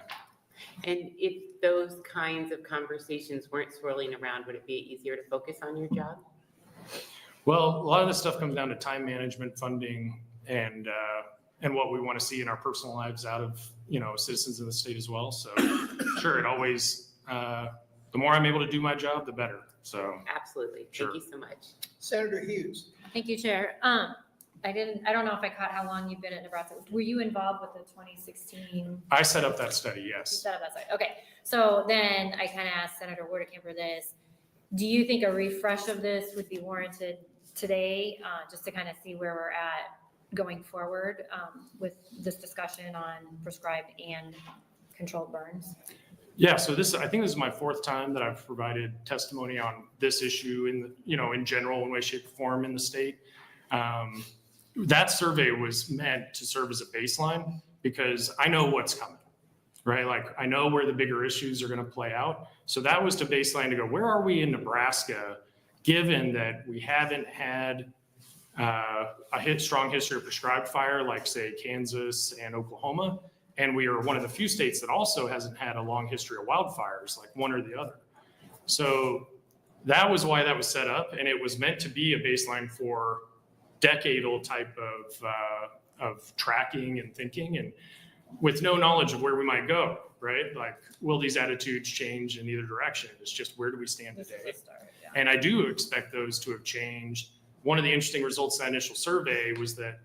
And if those kinds of conversations weren't swirling around, would it be easier to focus on your job? Well, a lot of this stuff comes down to time management, funding, and what we want to see in our personal lives out of, citizens in the state as well. So sure, it always, the more I'm able to do my job, the better. So Absolutely. Sure. Thank you so much. Senator Hughes. Thank you, Chair. I don't know if I caught how long you've been at Nebraska. Were you involved with the 2016? I set up that study, You yes. set up that site. Okay, so then I kind of asked Senator Wordekemper this. Do you think a refresh of this would be warranted today, just to kind of see where we're at going forward with this discussion on prescribed and controlled burns? Yeah, so I think this is my 4th time that I've provided testimony on this issue in general, in way, shape, or form in the state. That survey was meant to serve as a baseline because I know what's coming, right? Like I know where the bigger issues are going to play out. So that was the baseline to go, where are we in Nebraska, given that we haven't had a strong history of prescribed fire like say Kansas and Oklahoma. And we are one of the few states that also hasn't had a long history of wildfires, like one or the other. So that was why that was set up. And it was meant to be a baseline for decadal type of tracking and thinking, and with no knowledge of where we might go, right? Like, will these attitudes change in either direction? It's just, where do we stand This is today? a start, yeah. And I do expect those to have changed. One of the interesting results of that initial survey was that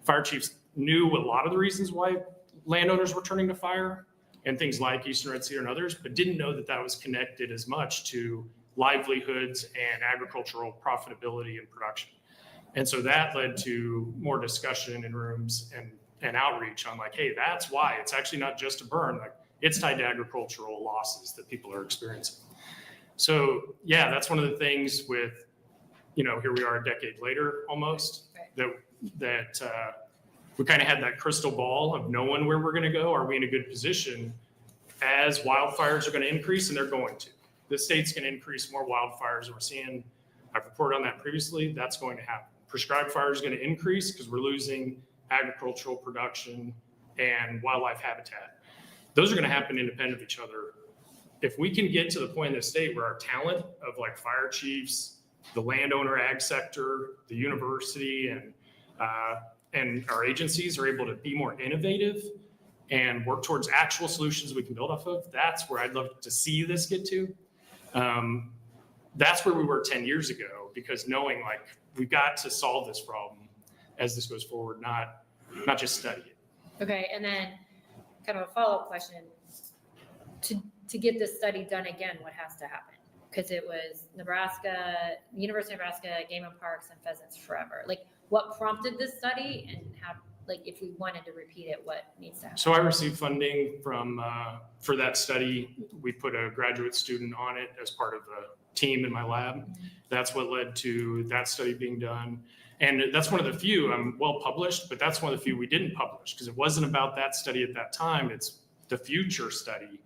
fire chiefs knew a lot of the reasons why landowners were turning to fire and things like Eastern Red Cedar and others, but didn't know that that was connected as much to livelihoods and agricultural profitability and production. And so that led to more discussion in rooms and outreach on like, hey, that's why it's actually not just a burn, like it's tied to agricultural losses that people are experiencing. So yeah, that's one of the things with, here we are a decade later almost, Right. that we kind of had that crystal ball of knowing where we're going to go. Are we in a good position as wildfires are going to increase? And they're going to. The state's going to increase more wildfires. We're seeing, I've reported on that previously, that's going to happen. Prescribed fire is going to increase because we're losing agricultural production and wildlife habitat. Those are going to happen independent of each other. If we can get to the point in the state where our talent of like fire chiefs, the landowner ag sector, the university, and our agencies are able to be more innovative and work towards actual solutions we can build off of, that's where I'd love to see this get to. That's where we were 10 years ago, because knowing like we've got to solve this problem as this goes forward, not just study it. Okay, and then kind of a follow-up question. To get this study done again, what has to happen? Because it was Nebraska, University of Nebraska, Game and Parks, and Pheasants Forever. Like, what prompted this study, and how, like, if we wanted to repeat it, what needs to happen? So I received funding for that study. We put a graduate student on it as part of the team in my lab. That's what led to that study being done. And that's one of the few, I'm well published, but that's one of the few we didn't publish because it wasn't about that study at that time. It's the future study.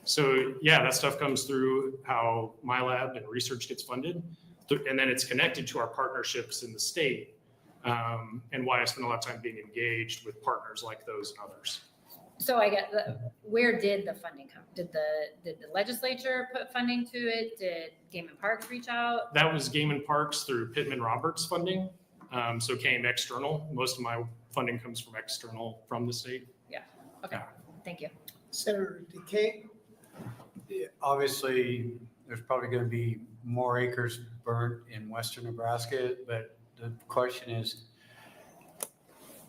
So yeah, that stuff comes through how my lab and research gets funded. And then it's connected to our partnerships in the state, and why I spend a lot of time being engaged with partners like those and others. So I get where did the funding come? Did the legislature put funding to it? Did Game and Parks reach out? That was Game and Parks through Pittman Roberts funding. So it came external. Most of my funding comes from external from the state. Okay, thank you. Senator DeKay? Obviously, there's probably going to be more acres burnt in western Nebraska, but the question is,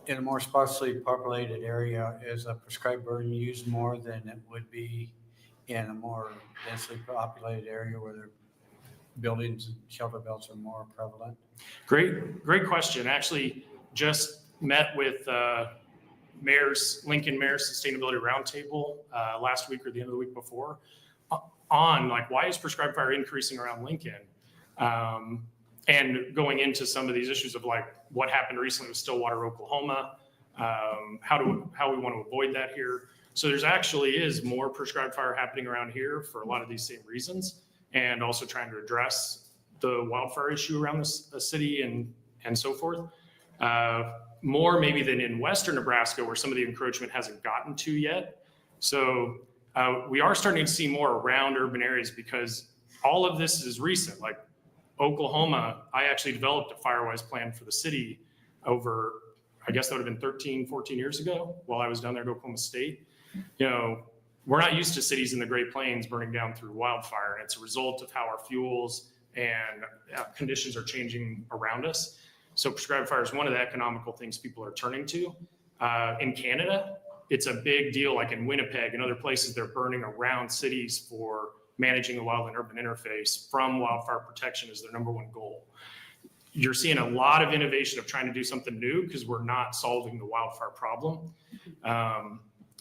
in a more sparsely populated area, is a prescribed burn used more than it would be in a more densely populated area where their buildings and shelter belts are more prevalent? Great question. Actually, just met with Lincoln Mayor's Sustainability Roundtable last week or the end of the week before on like, why is prescribed fire increasing around Lincoln? And going into some of these issues of like what happened recently with Stillwater, Oklahoma, how we want to avoid that here. So there's actually is more prescribed fire happening around here for a lot of these same reasons, and also trying to address the wildfire issue around the city and so forth. More maybe than in western Nebraska, where some of the encroachment hasn't gotten to yet. So we are starting to see more around urban areas because all of this is recent. Like Oklahoma, I actually developed a fire-wise plan for the city over, I guess that would have been 13, 14 years ago while I was down there at Oklahoma State. We're not used to cities in the Great Plains burning down through wildfire, and it's a result of how our fuels and conditions are changing around us. So prescribed fire is one of the economical things people are turning to. In Canada, it's a big deal, like in Winnipeg and other places, they're burning around cities for managing the wild and urban interface from wildfire protection as their number one goal. You're seeing a lot of innovation of trying to do something new because we're not solving the wildfire problem.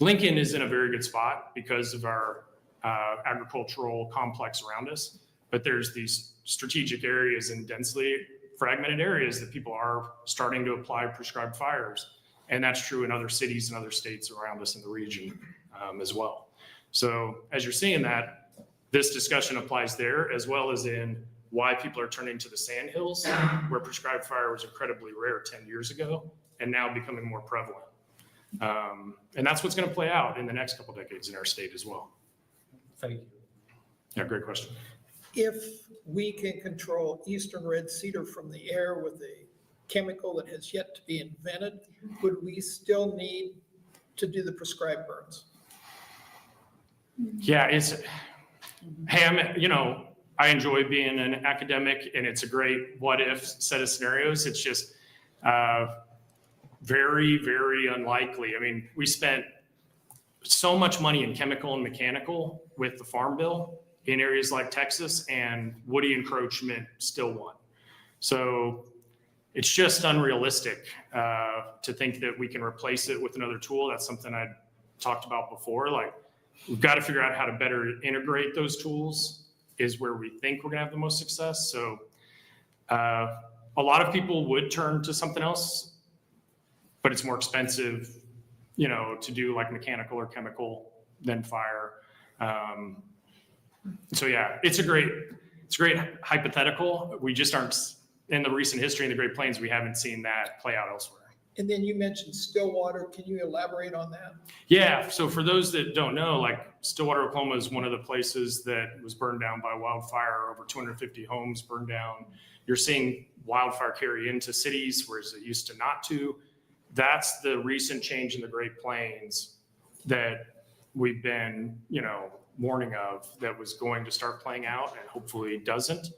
Lincoln is in a very good spot because of our agricultural complex around us, but there's these strategic areas and densely fragmented areas that people are starting to apply prescribed fires. And that's true in other cities and other states around us in the region as well. So as you're seeing that, this discussion applies there as well as in why people are turning to the sandhills, where prescribed fire was incredibly rare 10 years ago and now becoming more prevalent. And that's what's going to play out in the next couple decades in our state as well. Thank you. Yeah, great question. If we can control eastern red cedar from the air with a chemical that has yet to be invented, would we still need to do the prescribed burns? Yeah, I enjoy being an academic, and it's a great what if set of scenarios. It's just very, very unlikely. I mean, we spent so much money in chemical and mechanical with the Farm Bill in areas like Texas, and woody encroachment still won. So it's just unrealistic to think that we can replace it with another tool. That's something I talked about before. Like, we've got to figure out how to better integrate those tools is where we think we're gonna have the most success. So a lot of people would turn to something else, but it's more expensive, to do like mechanical or chemical than fire. So yeah, it's a great hypothetical. We just aren't, in the recent history in the Great Plains, we haven't seen that play out elsewhere. And then you mentioned Stillwater. Can you elaborate on that? Yeah, so for those that don't know, like Stillwater, Oklahoma is one of the places that was burned down by wildfire, over 250 homes burned down. You're seeing wildfire carry into cities, whereas it used to not to. That's the recent change in the Great Plains that we've been, warning of, that was going to start playing out and hopefully doesn't.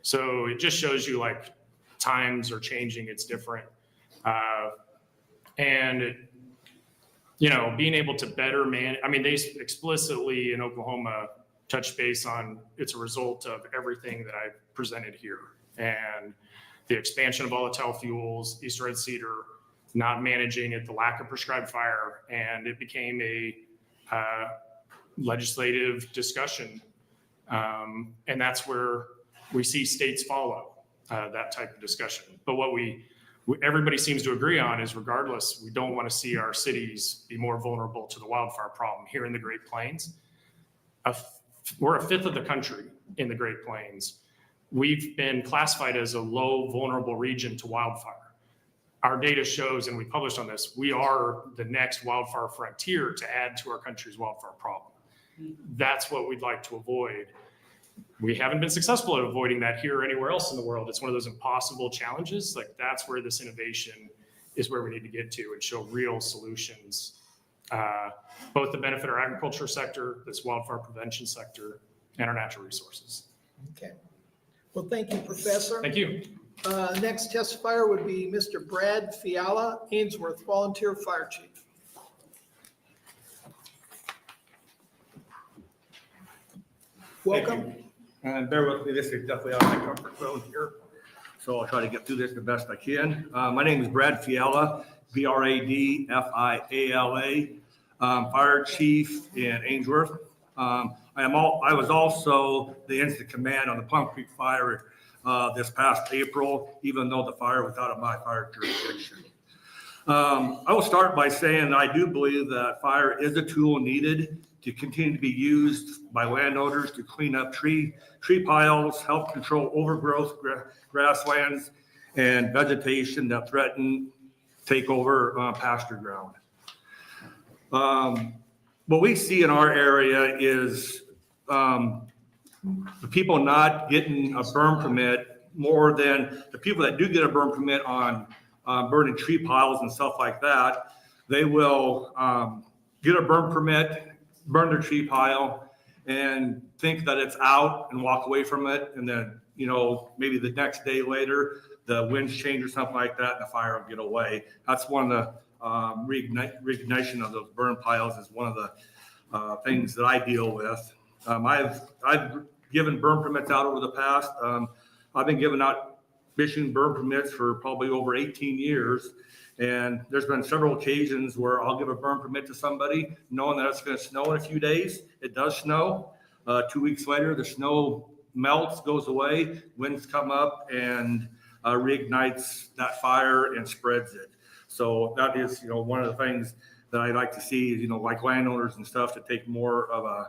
So it just shows you like times are changing, it's different. And being able to better they explicitly in Oklahoma touch base on it's a result of everything that I've presented here. And the expansion of volatile fuels, East Red Cedar, not managing it, the lack of prescribed fire, and it became a legislative discussion. And that's where we see states follow that type of discussion. But what everybody seems to agree on is, regardless, we don't want to see our cities be more vulnerable to the wildfire problem. Here in the Great Plains, we're a fifth of the country in the Great Plains. We've been classified as a low vulnerable region to wildfire. Our data shows, and we published on this, we are the next wildfire frontier to add to our country's wildfire problem. That's what we'd like to avoid. We haven't been successful at avoiding that here or anywhere else in the world. It's one of those impossible challenges. Like, that's where this innovation is where we need to get to and show real solutions, both to benefit our agriculture sector, this wildfire prevention sector, and our natural resources. Okay. Well, thank you, Professor. Thank you. Next testifier would be Mr. Brad Fiala, Ainsworth Volunteer Fire Chief. Welcome. And bear with me, this is definitely out of my comfort zone here. So I'll try to get through this the best I can. My name is Brad Fiala, Bradfiala, Fire Chief in Ainsworth. I was also the incident command on the Plum Creek Fire this past April, even though the fire was out of my fire jurisdiction. I will start by saying I do believe that fire is a tool needed to continue to be used by landowners to clean up tree piles, help control overgrowth, grasslands, and vegetation that threaten take over pasture ground. What we see in our area is the people not getting a burn permit more than the people that do get a burn permit on burning tree piles and stuff like that. They will get a burn permit, burn their tree pile, and think that it's out and walk away from it. And then, maybe the next day later, the winds change or something like that, and the fire will get away. That's one of the reignition of those burn piles is one of the things that I deal with. I've given burn permits out over the past. I've been issuing burn permits for probably over 18 years. And there's been several occasions where I'll give a burn permit to somebody knowing that it's going to snow in a few days. It does snow. 2 weeks later, the snow melts, goes away, winds come up and reignites that fire and spreads it. So that is, one of the things that I like to see is, like landowners and stuff to take more of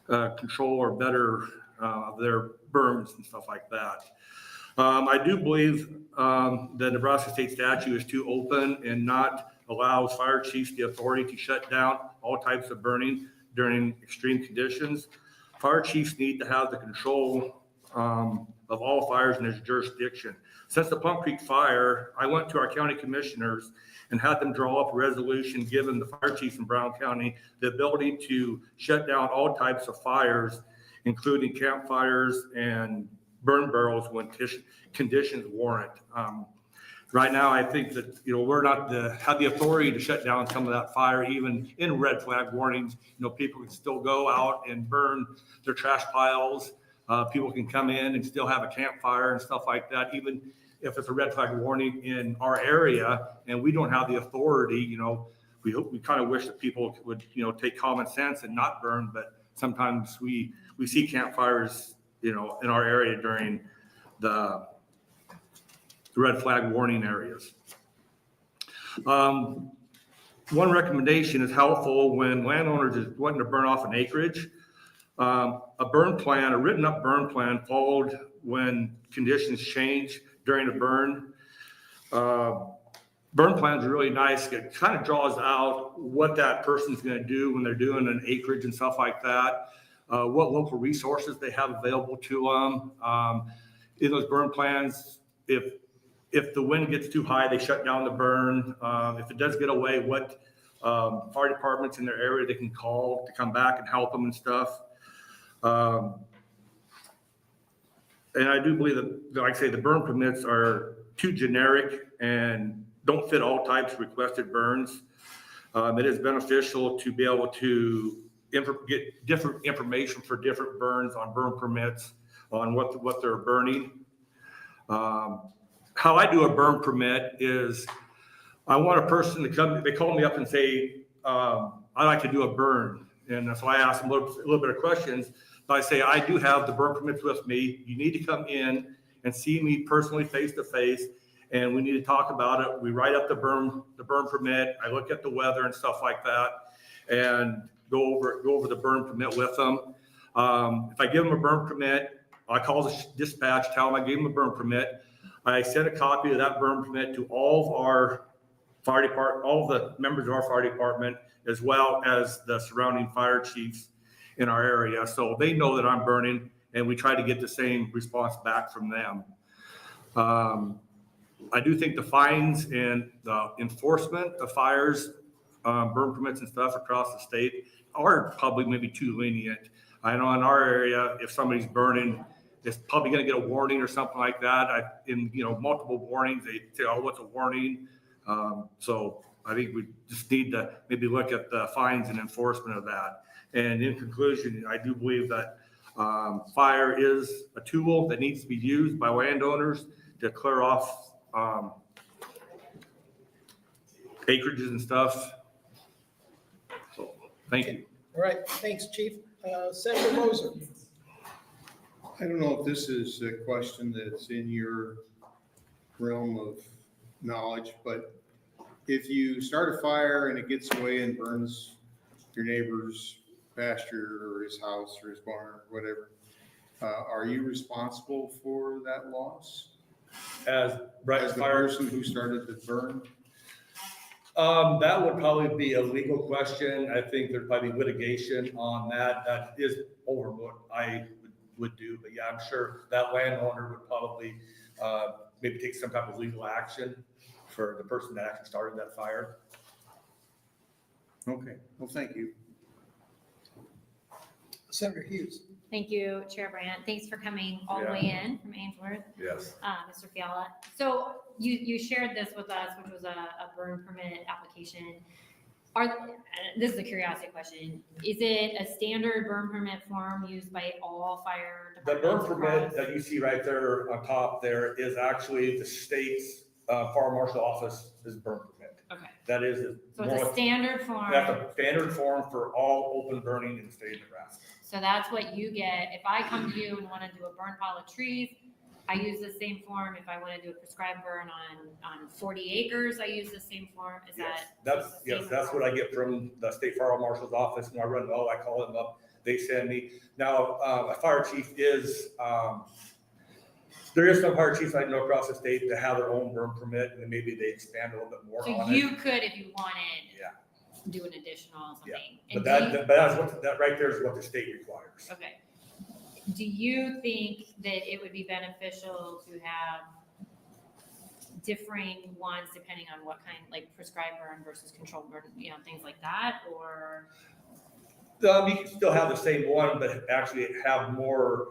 a control or better of their burns and stuff like that. I do believe the Nebraska state statute is too open and not allows fire chiefs the authority to shut down all types of burning during extreme conditions. Fire chiefs need to have the control of all fires in their jurisdiction. Since the Plum Creek fire, I went to our county commissioners and had them draw up a resolution giving the fire chiefs in Brown County the ability to shut down all types of fires, including campfires and burn barrels when conditions warrant. Right now, I think that, we're not have the authority to shut down some of that fire, even in red flag warnings. People can still go out and burn their trash piles. People can come in and still have a campfire and stuff like that, even if it's a red flag warning in our area and we don't have the authority. We kind of wish that people would, take common sense and not burn, but sometimes we see campfires, in our area during the red flag warning areas. One recommendation is helpful when landowners is wanting to burn off an acreage. A written up burn plan followed when conditions change during a burn. Burn plans are really nice. It kind of draws out what that person's going to do when they're doing an acreage and stuff like that. What local resources they have available to them. In those burn plans, if the wind gets too high, they shut down the burn. If it does get away, what fire departments in their area they can call to come back and help them and stuff. And I do believe that, like I say, the burn permits are too generic and don't fit all types of requested burns. It is beneficial to be able to get different information for different burns on burn permits on what they're burning. How I do a burn permit is I want a person to come, they call me up and say, I'd like to do a burn. And so I ask them a little bit of questions. But I say, I do have the burn permits with me. You need to come in and see me personally face to face. And we need to talk about it. We write up the burn permit. I look at the weather and stuff like that and go over the burn permit with them. If I give them a burn permit, I call the dispatch, tell them I gave them a burn permit. I send a copy of that burn permit to all of our fire department, all of the members of our fire department, as well as the surrounding fire chiefs in our area. So they know that I'm burning, and we try to get the same response back from them. I do think the fines and the enforcement of fires, burn permits and stuff across the state are probably maybe too lenient. I know in our area, if somebody's burning, it's probably going to get a warning or something like that. In multiple warnings, they say, "Oh, what's a warning?" So I think we just need to maybe look at the fines and enforcement of that. And in conclusion, I do believe that fire is a tool that needs to be used by landowners to clear off acreages and stuff. So, thank you. All right, thanks, Chief. Senator Moser. I don't know if this is a question that's in your realm of knowledge, but if you start a fire and it gets away and burns your neighbor's pasture or his house or his barn or whatever, are you responsible for that loss? As the person who started the burn? That would probably be a legal question. I think there'd probably be litigation on that. That is over what I would do. But yeah, I'm sure that landowner would probably maybe take some type of legal action for the person that actually started that fire. Okay, well, thank you. Senator Hughes. Thank you, Chair Brandt. Thanks for coming all the way in from Ainsworth, Yes. Mr. Fiala. So you shared this with us, which was a burn permit application. This is a curiosity question. Is it a standard burn permit form used by all fire The burn departments permit across? that you see right there on top there is actually the state's fire marshal office is burn permit. Okay, That is. so it's a standard form. That's a standard form for all open burning in the state of Nebraska. So that's what you get. If I come to you and want to do a burn pile of trees, I use the same form. If I want to do a prescribed burn on 40 acres, I use the same form. Is Yes, that? that's what I get from the state fire marshal's office. And I run, I call them up, they send me. Now, a fire chief is, there is some fire chiefs I know across the state that have their own burn permit, and then maybe they expand a little bit more So on it. you could, if you wanted, Yeah. do an additional something. But And that right there is what the state requires. okay. Do you think that it would be beneficial to have differing ones depending on what kind, like prescribed burn versus controlled burn, things like that, or? You can still have the same one, but actually have more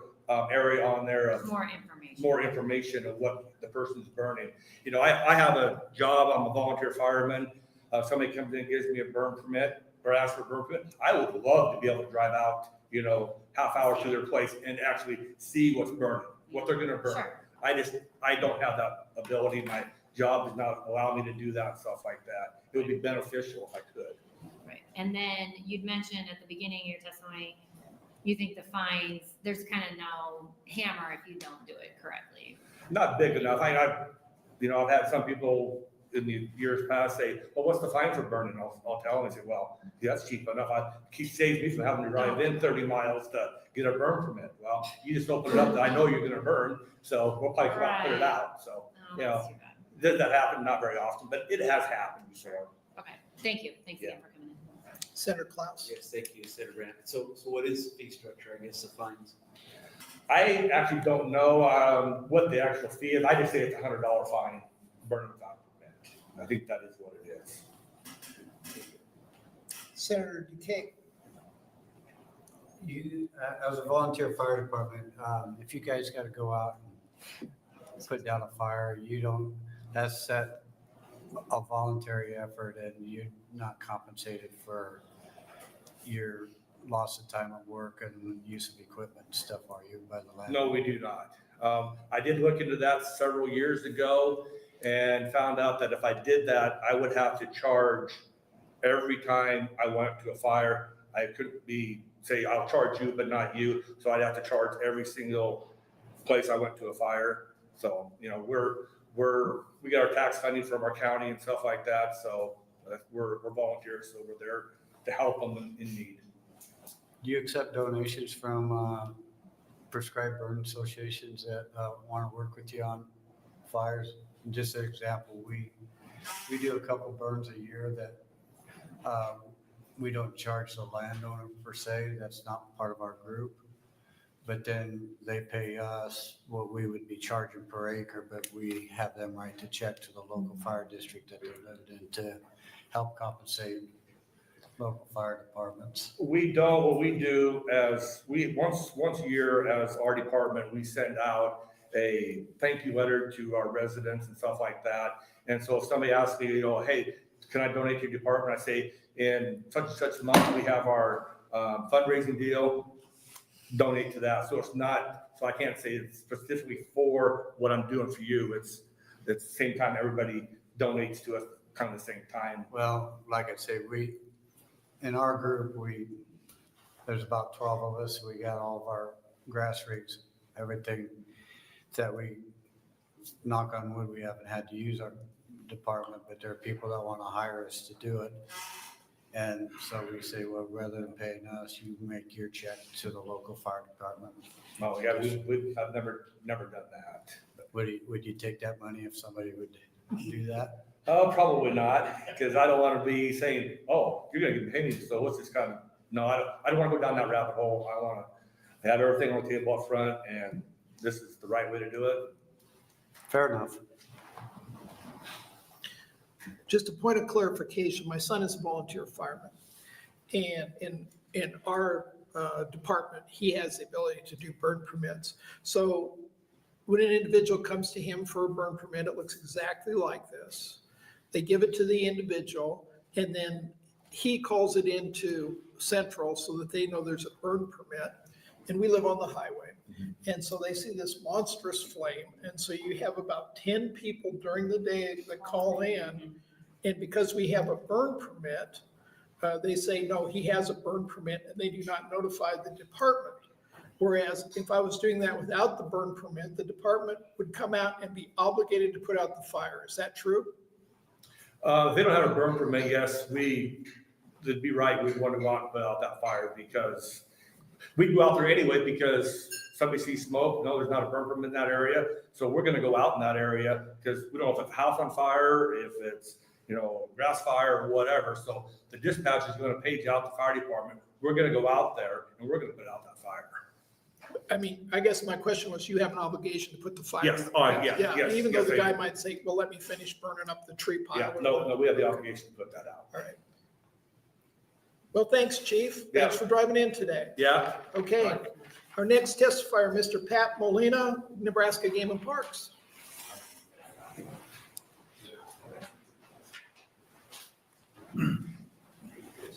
area on there of More information. more information of what the person's burning. I have a job, I'm a volunteer fireman. Somebody comes in and gives me a burn permit or asks for a burn permit. I would love to be able to drive out, half hour to their place and actually see what's burning, what they're gonna burn. Sure. I don't have that ability. My job does not allow me to do that, stuff like that. It would be beneficial if I could. Right. And then you'd mentioned at the beginning of your testimony, you think the fines, there's kind of no hammer if you don't do it correctly. Not big enough. I've had some people in the years past say, well, what's the fine for burning? I'll tell them, I say, well, yeah, that's cheap enough. It saves me from having to drive in 30 miles to get a burn permit. Well, you just open it up that I know you're gonna burn, so we'll probably come out and put it out. So, No, that's too bad. does that happen? Not very often, but it has happened before. Okay, thank you. Thanks again for coming in. Senator Klaus. Yes, thank you, Senator Brandt. So what is the fee structure, I guess, the fines? I actually don't know what the actual fee is. I just say it's $100 fine, burning without permit. I think that is what it is. Senator Duquesne. As a volunteer fire department, if you guys got to go out and put down a fire, that's a voluntary effort and you're not compensated for your loss of time at work and use of equipment and stuff, are you, by the land? No, we do not. I did look into that several years ago and found out that if I did that, I would have to charge every time I went to a fire. I couldn't say, I'll charge you, but not you. So I'd have to charge every single place I went to a fire. So, we got our tax funding from our county and stuff like that. So we're volunteers, so we're there to help them in need. Do you accept donations from prescribed burn associations that want to work with you on fires? And just an example, we do a couple burns a year that we don't charge the landowner per se. That's not part of our group. But then they pay us what we would be charging per acre, but we have them write a check to the local fire district that they lived in to help compensate local fire departments. We don't. What we do is once a year as our department, we send out a thank you letter to our residents and stuff like that. And so if somebody asks me, hey, can I donate to your department? I say, in such and such month, we have our fundraising deal, donate to that. So I can't say it's specifically for what I'm doing for you. It's the same time everybody donates to us kind of the same time. Well, like I say, in our group, there's about 12 of us. We got all of our grass rigs, everything that we, knock on wood, we haven't had to use our department, but there are people that want to hire us to do it. And so we say, well, rather than paying us, you make your check to the local fire department. Oh, yeah, I've never done that. Would you take that money if somebody would do that? Oh, probably not, because I don't want to be saying, oh, you're going to get paid, so what's this kind of, no, I don't want to go down that rabbit hole. I want to have everything on the table up front, and this is the right way to do it. Fair enough. Just a point of clarification, my son is a volunteer fireman. And in our department, he has the ability to do burn permits. So when an individual comes to him for a burn permit, it looks exactly like this. They give it to the individual, and then he calls it into Central so that they know there's a burn permit. And we live on the highway. And so they see this monstrous flame. And so you have about 10 people during the day that call in. And because we have a burn permit, they say, no, he has a burn permit, and they do not notify the department. Whereas if I was doing that without the burn permit, the department would come out and be obligated to put out the fire. Is that true? If they don't have a burn permit, yes, that'd be right, we'd want to go out and put out that fire, because we'd go out there anyway, because somebody sees smoke, no, there's not a burn permit in that area, so we're gonna go out in that area, because we don't know if it's a house on fire, if it's, grass fire or whatever, so the dispatch is gonna page out the fire department, we're gonna go out there, and we're gonna put out that fire. I mean, I guess my question was, you have an obligation to put the fire. Yes, out. yes, Even though yes, the I guy do. might say, well, let me finish burning up the tree pile. Yeah, or no, whatever. we have the obligation to put that out. All right. Well, thanks, Chief. Yeah. Thanks for driving in today. Yeah, Okay. Our next testifier, Mr. Pat Molina, Nebraska Game and Parks.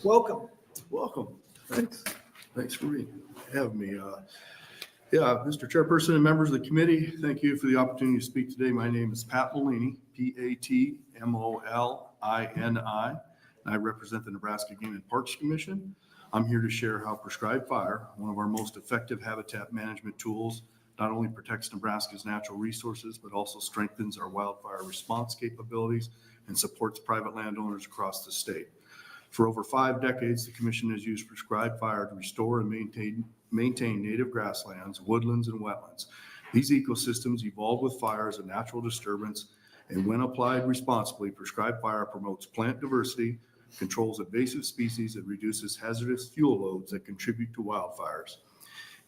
Welcome. Welcome. Thanks. Thanks for having me. Mr. Chairperson and members of the committee, thank you for the opportunity to speak today. My name is Pat Molini, Patmolini, and I represent the Nebraska Game and Parks Commission. I'm here to share how prescribed fire, one of our most effective habitat management tools, not only protects Nebraska's natural resources, but also strengthens our wildfire response capabilities and supports private landowners across the state. For over 5 decades, the commission has used prescribed fire to restore and maintain native grasslands, woodlands, and wetlands. These ecosystems evolved with fire as a natural disturbance, and when applied responsibly, prescribed fire promotes plant diversity, controls invasive species, and reduces hazardous fuel loads that contribute to wildfires.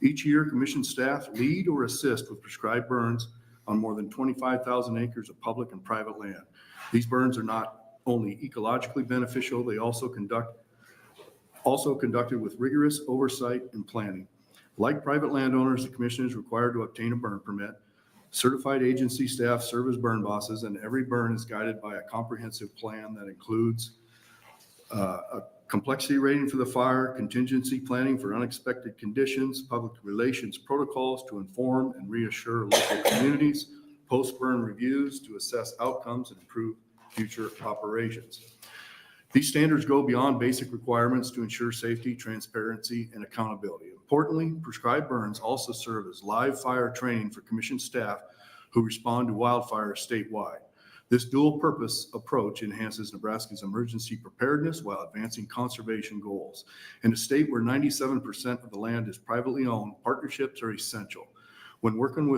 Each year, commission staff lead or assist with prescribed burns on more than 25,000 acres of public and private land. These burns are not only ecologically beneficial, they also conducted with rigorous oversight and planning. Like private landowners, the commission is required to obtain a burn permit. Certified agency staff serve as burn bosses, and every burn is guided by a comprehensive plan that includes a complexity rating for the fire, contingency planning for unexpected conditions, public relations protocols to inform and reassure local communities, post-burn reviews to assess outcomes and improve future operations. These standards go beyond basic requirements to ensure safety, transparency, and accountability. Importantly, prescribed burns also serve as live fire training for commission staff who respond to wildfires statewide. This dual-purpose approach enhances Nebraska's emergency preparedness while advancing conservation goals. In a state where 97% of the land is privately owned, partnerships are essential. When working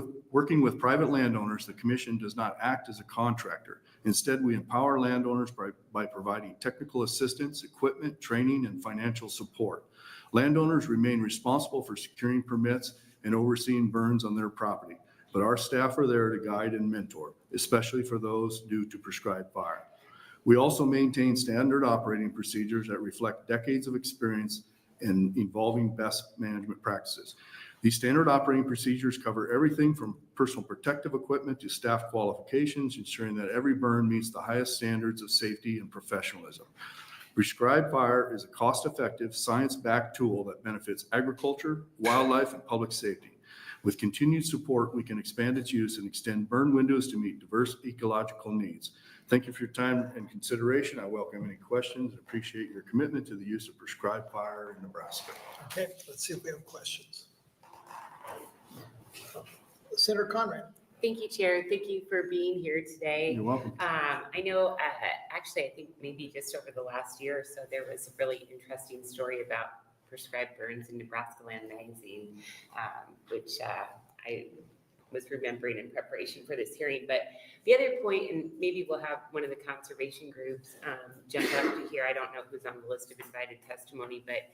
with private landowners, the commission does not act as a contractor. Instead, we empower landowners by providing technical assistance, equipment, training, and financial support. Landowners remain responsible for securing permits and overseeing burns on their property, but our staff are there to guide and mentor, especially for those due to prescribed fire. We also maintain standard operating procedures that reflect decades of experience in evolving best management practices. These standard operating procedures cover everything from personal protective equipment to staff qualifications, ensuring that every burn meets the highest standards of safety and professionalism. Prescribed fire is a cost-effective, science-backed tool that benefits agriculture, wildlife, and public safety. With continued support, we can expand its use and extend burn windows to meet diverse ecological needs. Thank you for your time and consideration. I welcome any questions and appreciate your commitment to the use of prescribed fire in Nebraska. Okay, let's see if we have questions. Senator Conrad. Thank you, Chair. Thank you for being here today. You're welcome. I know, actually, I think maybe just over the last year or so, there was a really interesting story about prescribed burns in Nebraska Land Magazine, which I was remembering in preparation for this hearing. But the other point, and maybe we'll have one of the conservation groups jump up to here. I don't know who's on the list of invited testimony, but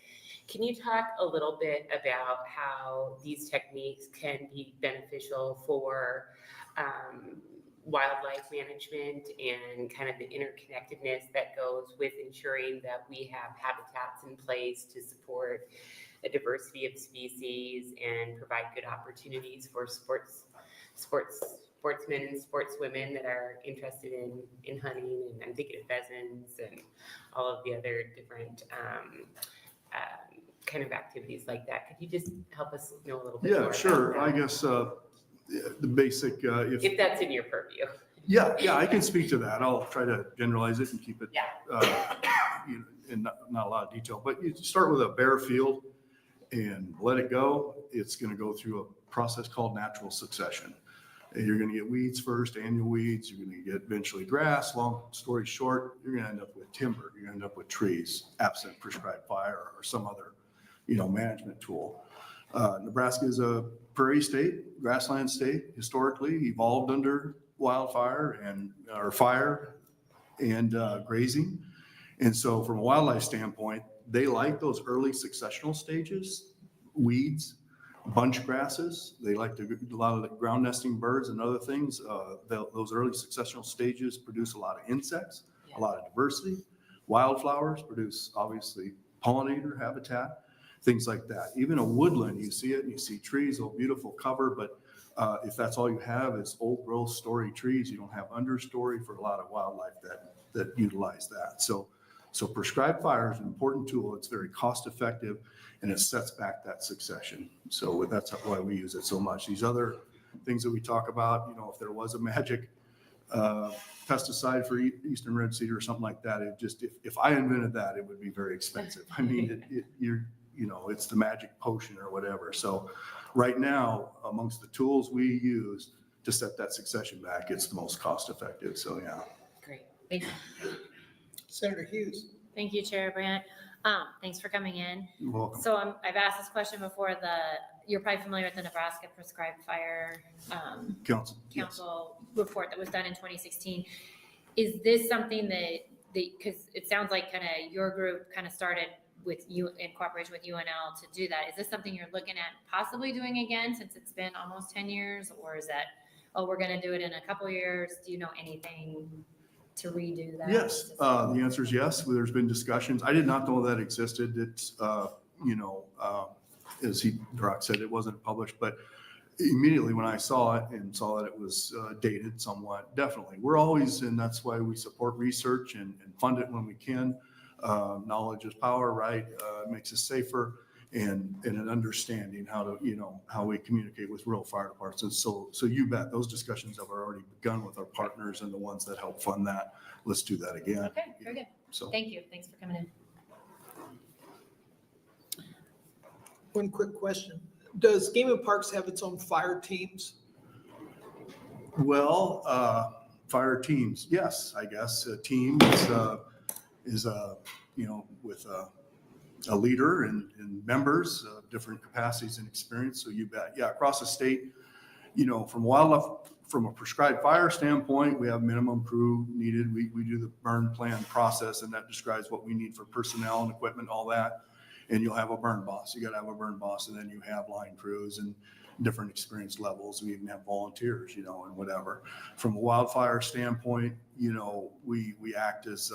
can you talk a little bit about how these techniques can be beneficial for wildlife management and kind of the interconnectedness that goes with ensuring that we have habitats in place to support a diversity of species and provide good opportunities for sportsmen and sportswomen that are interested in hunting. And I'm thinking of pheasants and all of the other different kind of activities like that. Could you just help us know a little bit more Yeah, about sure. that? I guess the basic, If that's in your purview. yeah, I can speak to that. I'll try to generalize it and keep it in not a lot of detail. But you start with a bare field and let it go. It's going to go through a process called natural succession. And you're going to get weeds first, annual weeds. You're going to get eventually grass. Long story short, you're going to end up with timber. You're going to end up with trees, absent prescribed fire or some other, management tool. Nebraska is a prairie state, grassland state, historically evolved under wildfire or fire and grazing. And so from a wildlife standpoint, they like those early successional stages, weeds, bunch grasses. They like a lot of the ground nesting birds and other things. Those early successional stages produce a lot of insects, a lot of diversity. Wildflowers produce obviously pollinator habitat, things like that. Even a woodland, you see it and you see trees, a beautiful cover, but if that's all you have is old growth story trees, you don't have understory for a lot of wildlife that utilize that. So prescribed fire is an important tool. It's very cost effective and it sets back that succession. So that's why we use it so much. These other things that we talk about, if there was a magic pesticide for eastern red cedar or something like that, if I invented that, it would be very expensive. I mean, it's the magic potion or whatever. So right now, amongst the tools we use to set that succession back, it's the most cost effective. So yeah. Great, thank you. Senator Hughes. Thank you, Chair Brandt. Thanks for coming in. You're welcome. So I've asked this question before. You're probably familiar with the Nebraska Prescribed Fire Council report that was done in 2016. Is this something that because it sounds like kind of your group kind of started with you in cooperation with UNL to do that. Is this something you're looking at possibly doing again since it's been almost 10 years? Or is that, we're going to do it in a couple of years? Do you know anything to redo that? Yes, the answer is yes. There's been discussions. I did not know that existed. It's, as Brock said, it wasn't published, but immediately when I saw it and saw that it was dated somewhat, definitely. We're always, and that's why we support research and fund it when we can. Knowledge is power, right? It makes us safer and an understanding how we communicate with real fire departments. And so you bet those discussions have already begun with our partners and the ones that help fund that. Let's do that again. Okay, very good. So Thank you. Thanks for coming in. One quick question. Does Game and Parks have its own fire teams? well, fire teams, yes, I guess a team is with a leader and members of different capacities and experience. So you bet. Yeah, across the state, from wildlife, from a prescribed fire standpoint, we have minimum crew needed. We do the burn plan process, and that describes what we need for personnel and equipment, all that. And you'll have a burn boss. You got to have a burn boss, and then you have line crews and different experience levels. We even have volunteers, and whatever. From a wildfire standpoint, we act as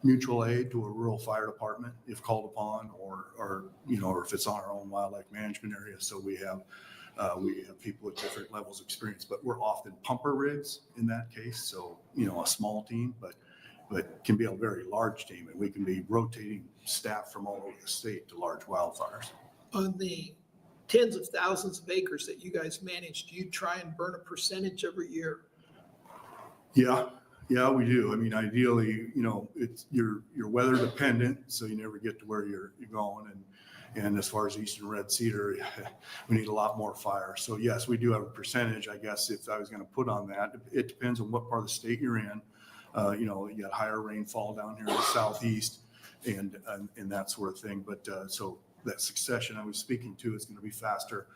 mutual aid to a rural fire department if called upon, or if it's on our own wildlife management area. So we have people with different levels of experience, but we're often pumper rigs in that case. So, a small team, but can be a very large team, and we can be rotating staff from all over the state to large wildfires. On the tens of thousands of acres that you guys manage, do you try and burn a percentage every year? Yeah, we do. I mean, ideally, it's you're weather dependent, so you never get to where you're going. And as far as eastern red cedar, we need a lot more fire. So yes, we do have a percentage. I guess if I was going to put on that, it depends on what part of the state you're in. You got higher rainfall down here in the southeast, and that sort of thing. But so that succession I was speaking to is going to be faster.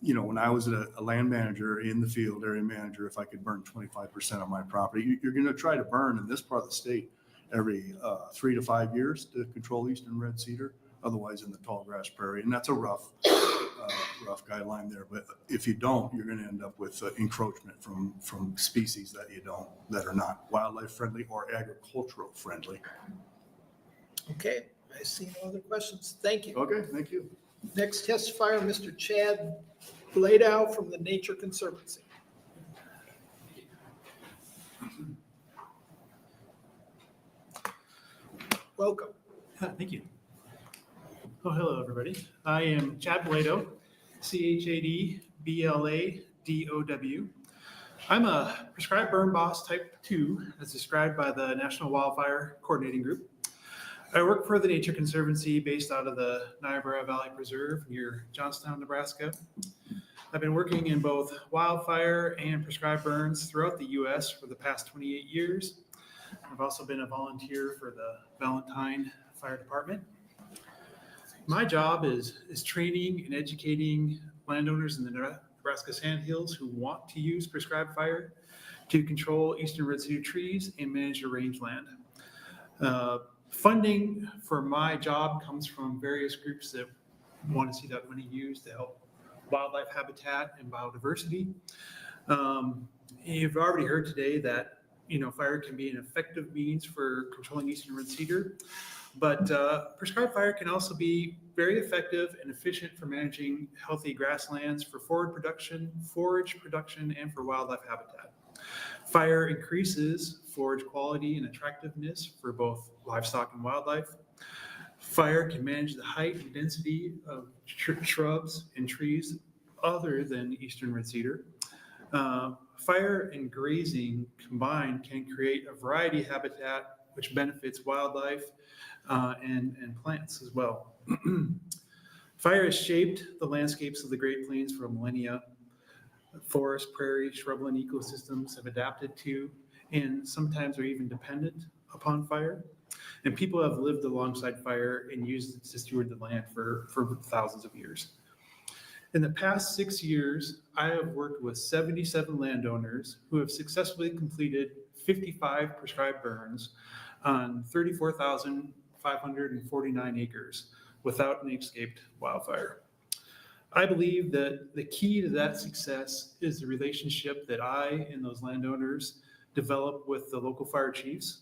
When I was a land manager in the field, area manager, if I could burn 25% of my property, you're going to try to burn in this part of the state every 3 to 5 years to control eastern red cedar. Otherwise, in the tall grass prairie, and that's a rough guideline there. But if you don't, you're going to end up with encroachment from species that are not wildlife friendly or agricultural friendly. Okay, I see no other questions. Thank you. Okay, thank you. Next testifier, Mr. Chad Bladow from the Nature Conservancy. Welcome. Thank you. Oh, hello, everybody. I am Chad Bladow, CHADBLADOW. I'm a prescribed burn boss type 2, as described by the National Wildfire Coordinating Group. I work for the Nature Conservancy based out of the Niobrara Valley Preserve near Johnstown, Nebraska. I've been working in both wildfire and prescribed burns throughout the U.S. for the past 28 years. I've also been a volunteer for the Valentine Fire Department. My job is training and educating landowners in the Nebraska Sandhills who want to use prescribed fire to control eastern red cedar trees and manage their rangeland. Funding for my job comes from various groups that want to see that money used to help wildlife habitat and biodiversity. You've already heard today that fire can be an effective means for controlling eastern red cedar, but prescribed fire can also be very effective and efficient for managing healthy grasslands for forage production, and for wildlife habitat. Fire increases forage quality and attractiveness for both livestock and wildlife. Fire can manage the height and density of shrubs and trees other than eastern red cedar. Fire and grazing combined can create a variety of habitat which benefits wildlife and plants as well. Fire has shaped the landscapes of the Great Plains for millennia. Forest, prairie, shrubland ecosystems have adapted to and sometimes are even dependent upon fire. And people have lived alongside fire and used it to steward the land for thousands of years. In the past 6 years, I have worked with 77 landowners who have successfully completed 55 prescribed burns on 34,549 acres without an escaped wildfire. I believe that the key to that success is the relationship that I and those landowners develop with the local fire chiefs.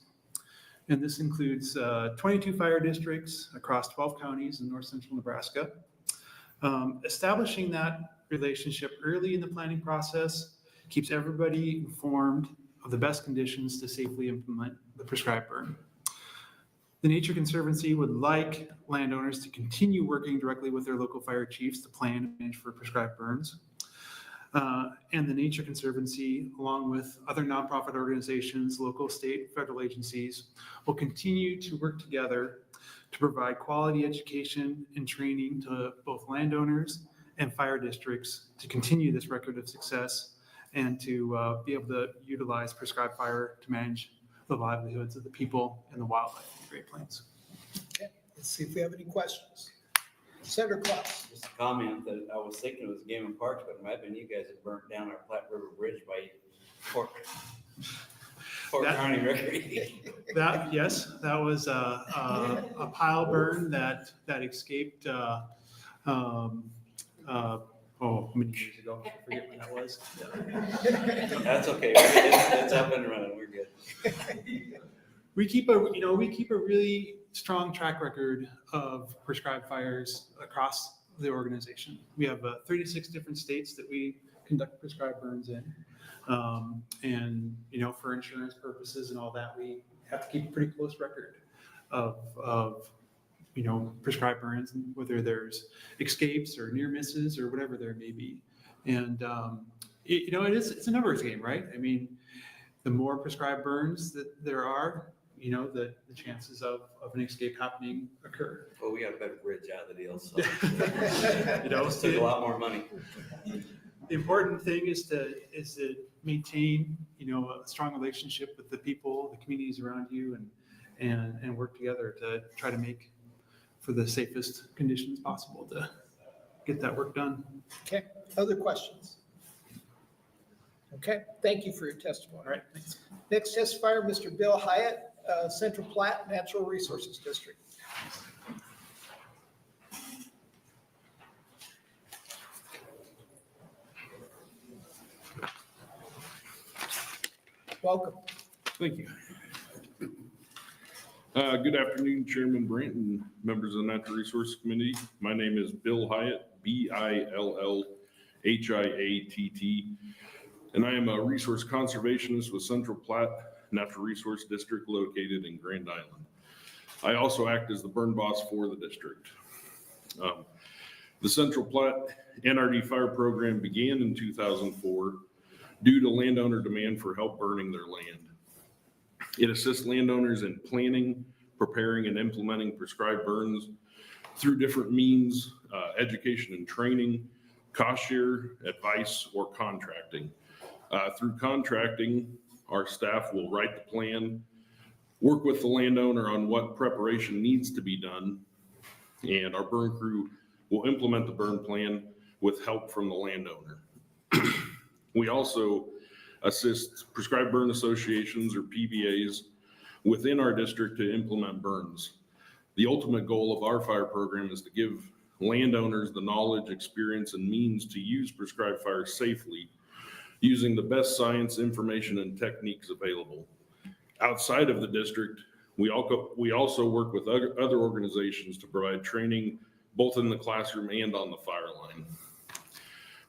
And this includes 22 fire districts across 12 counties in north central Nebraska. Establishing that relationship early in the planning process keeps everybody informed of the best conditions to safely implement the prescribed burn. The Nature Conservancy would like landowners to continue working directly with their local fire chiefs to plan and manage for prescribed burns. And the Nature Conservancy, along with other nonprofit organizations, local, state, federal agencies, will continue to work together to provide quality education and training to both landowners and fire districts to continue this record of success and to be able to utilize prescribed fire to manage the livelihoods of the people and the wildlife in the Great Plains. Okay, let's see if we have any questions. Senator Klaus. Just a comment that I was thinking it was Game and Parks, but it might have been you guys that burnt down our Platte River Bridge by Fort County Recreation. Yes, that was a pile burn that escaped many years ago. I forget when that was. That's okay. It's up and running. We're good. We keep a really strong track record of prescribed fires across the organization. We have 36 different states that we conduct prescribed burns in. And for insurance purposes and all that, we have to keep a pretty close record of prescribed burns, whether there's escapes or near misses or whatever there may be. And it's a numbers game, right? I mean, the more prescribed burns that there are, the chances of an escape happening occur. Well, we got a better bridge out of the deal, so It took a lot more money. The important thing is to maintain, a strong relationship with the people, the communities around you, and work together to try to make for the safest conditions possible to get that work done. Okay, other questions? Okay, thank you for your testimony. All right, thanks. Next testifier, Mr. Bill Hyatt, Central Platte Natural Resources District. Welcome. Thank you. Good afternoon, Chairman Brandt and members of the Natural Resources Committee. My name is Bill Hyatt, Billhiatt, and I am a resource conservationist with Central Platte Natural Resource District located in Grand Island. I also act as the burn boss for the district. The Central Platte NRD fire program began in 2004 due to landowner demand for help burning their land. It assists landowners in planning, preparing, and implementing prescribed burns through different means, education and training, cost share, advice, or contracting. Through contracting, our staff will write the plan, work with the landowner on what preparation needs to be done, and our burn crew will implement the burn plan with help from the landowner. We also assist prescribed burn associations or PBAs within our district to implement burns. The ultimate goal of our fire program is to give landowners the knowledge, experience, and means to use prescribed fire safely using the best science, information, and techniques available. Outside of the district, we also work with other organizations to provide training both in the classroom and on the fire line.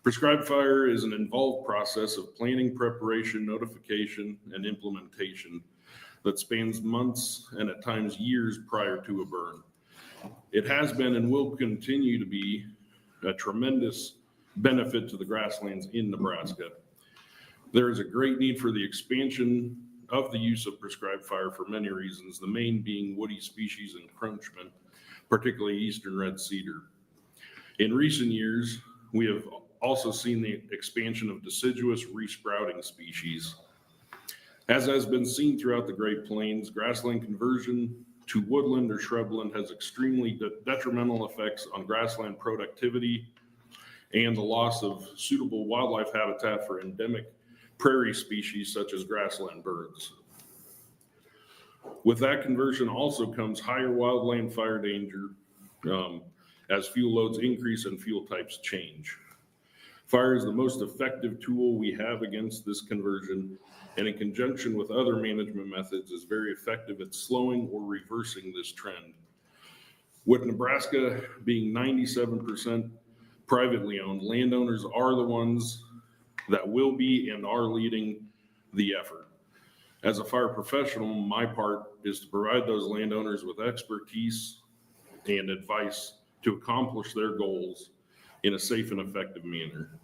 Prescribed fire is an involved process of planning, preparation, notification, and implementation that spans months and at times years prior to a burn. It has been and will continue to be a tremendous benefit to the grasslands in Nebraska. There is a great need for the expansion of the use of prescribed fire for many reasons, the main being woody species encroachment, particularly eastern red cedar. In recent years, we have also seen the expansion of deciduous resprouting species. As has been seen throughout the Great Plains, grassland conversion to woodland or shrubland has extremely detrimental effects on grassland productivity and the loss of suitable wildlife habitat for endemic prairie species such as grassland birds. With that conversion also comes higher wildland fire danger as fuel loads increase and fuel types change. Fire is the most effective tool we have against this conversion, and in conjunction with other management methods is very effective at slowing or reversing this trend. With Nebraska being 97% privately owned, landowners are the ones that will be and are leading the effort. As a fire professional, my part is to provide those landowners with expertise and advice to accomplish their goals in a safe and effective manner.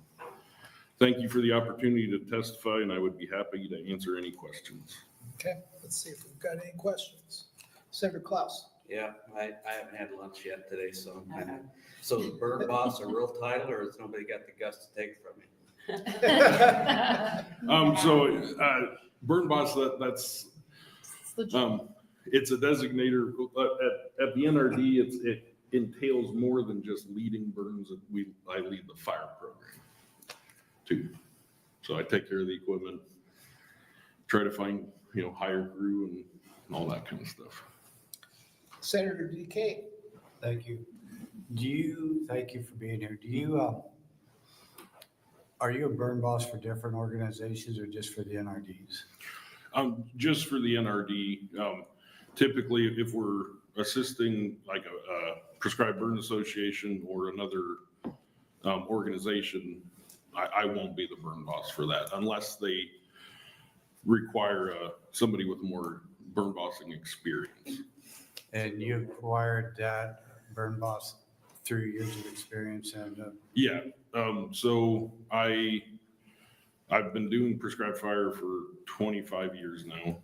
Thank you for the opportunity to testify, and I would be happy to answer any questions. Okay, let's see if we've got any questions. Senator Klaus. Yeah, I haven't had lunch yet today, so so is burn boss a real title, or has nobody got the guts to take it from me? Burn boss, it's a designator. At the NRD, it entails more than just leading burns. I lead the fire program too. So I take care of the equipment, try to find, hire crew and all that kind of stuff. Senator DK. Thank you. Thank you for being here. Are you a burn boss for different organizations or just for the NRDs? Just for the NRD. Typically, if we're assisting like a prescribed burn association or another organization, I won't be the burn boss for that unless they require somebody with more burn bossing experience. And you acquired that burn boss through years of experience and Yeah. So I've been doing prescribed fire for 25 years now.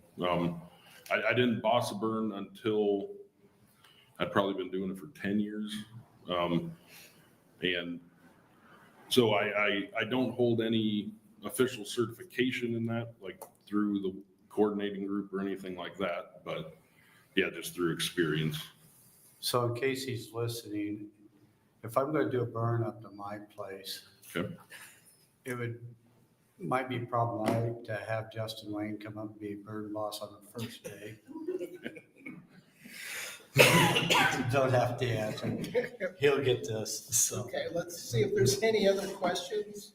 I didn't boss a burn until I'd probably been doing it for 10 years. And so I don't hold any official certification in that, like through the coordinating group or anything like that, but yeah, just through experience. So in case he's listening, if I'm going to do a burn up to my place, Okay. it might be problematic to have Justin Wayne come up and be a burn boss on the first day. Don't have to answer. He'll get this. So. Okay, let's see if there's any other questions.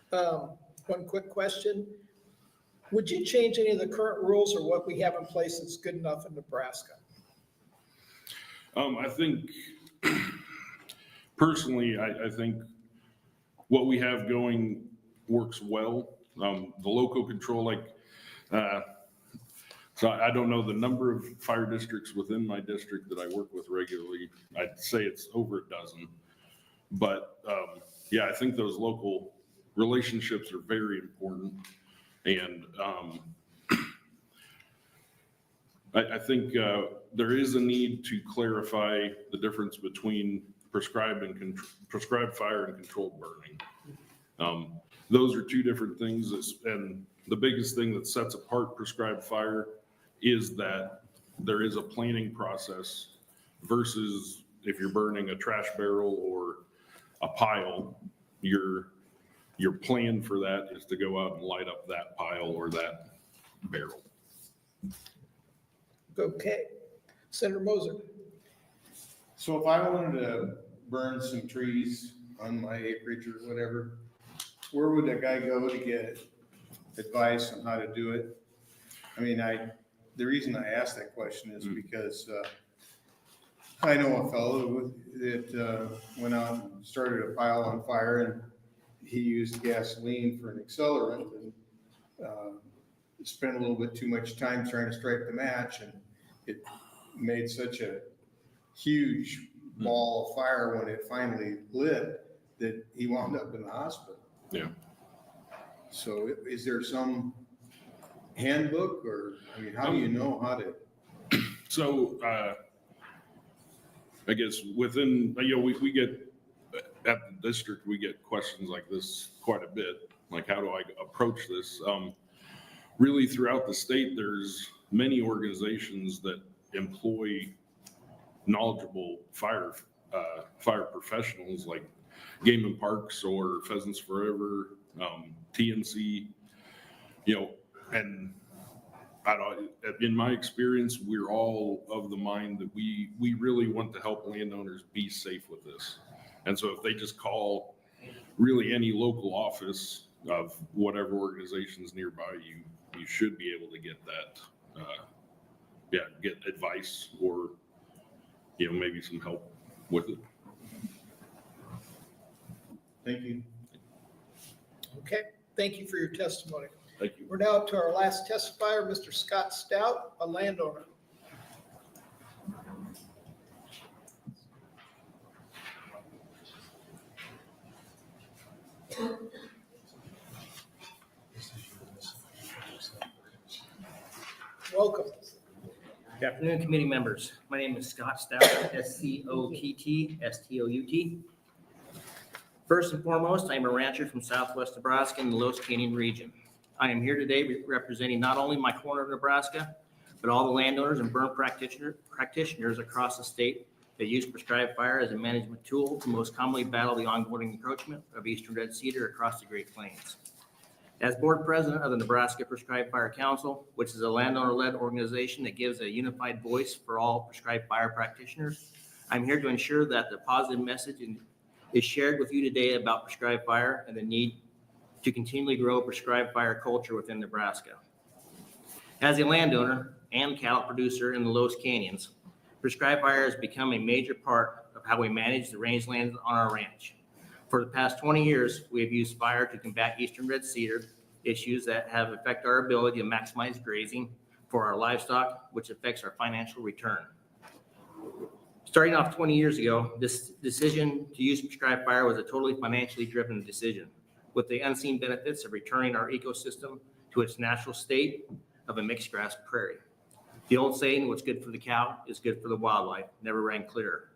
One quick question. Would you change any of the current rules or what we have in place that's good enough in Nebraska? I think, personally, I think what we have going works well. The local control, so I don't know the number of fire districts within my district that I work with regularly. I'd say it's over a dozen. But yeah, I think those local relationships are very important. And I think there is a need to clarify the difference between prescribed fire and controlled burning. Those are two different things. And the biggest thing that sets apart prescribed fire is that there is a planning process versus if you're burning a trash barrel or a pile, your plan for that is to go out and light up that pile or that barrel. Okay. Senator Moser. So if I wanted to burn some trees on my acreage or whatever, where would a guy go to get advice on how to do it? I mean, the reason I asked that question is because I know a fellow that went out and started a pile on fire, and he used gasoline for an accelerant and spent a little bit too much time trying to strike the match, and it made such a huge ball of fire when it finally lit that he wound up in the hospital. Yeah. So is there some handbook, or, I mean, how do you know how to? So I guess within, we get, at the district, we get questions like this quite a bit. Like, how do I approach this? Really throughout the state, there's many organizations that employ knowledgeable fire professionals like Game and Parks or Pheasants Forever, TNC, and I don't, in my experience, we're all of the mind that we really want to help landowners be safe with this. And so if they just call really any local office of whatever organization's nearby, you should be able to get that, get advice or, maybe some help with it. Thank you. Okay. Thank you for your testimony. Thank you. We're now up to our last testifier, Mr. Scott Stout, a landowner. Welcome. Good afternoon, committee members. My name is Scott Stout, SCOTT, First and foremost, I am a rancher from southwest Nebraska in the Los Canyon region. I am here today representing not only my corner of Nebraska, but all the landowners and burn practitioners across the state that use prescribed fire as a management tool to most commonly battle the ongoing encroachment of eastern red cedar across the Great Plains. As board president of the Nebraska Prescribed Fire Council, which is a landowner-led organization that gives a unified voice for all prescribed fire practitioners, I'm here to ensure that the positive message is shared with you today about prescribed fire and the need to continually grow a prescribed fire culture within Nebraska. As a landowner and cattle producer in the Los Canyons, prescribed fire has become a major part of how we manage the rangelands on our ranch. For the past 20 years, we have used fire to combat eastern red cedar issues that have affected our ability to maximize grazing for our livestock, which affects our financial return. Starting off 20 years ago, this decision to use prescribed fire was a totally financially driven decision, with the unseen benefits of returning our ecosystem to its natural state of a mixed grass prairie. The old saying, what's good for the cow is good for the wildlife, never rang clearer.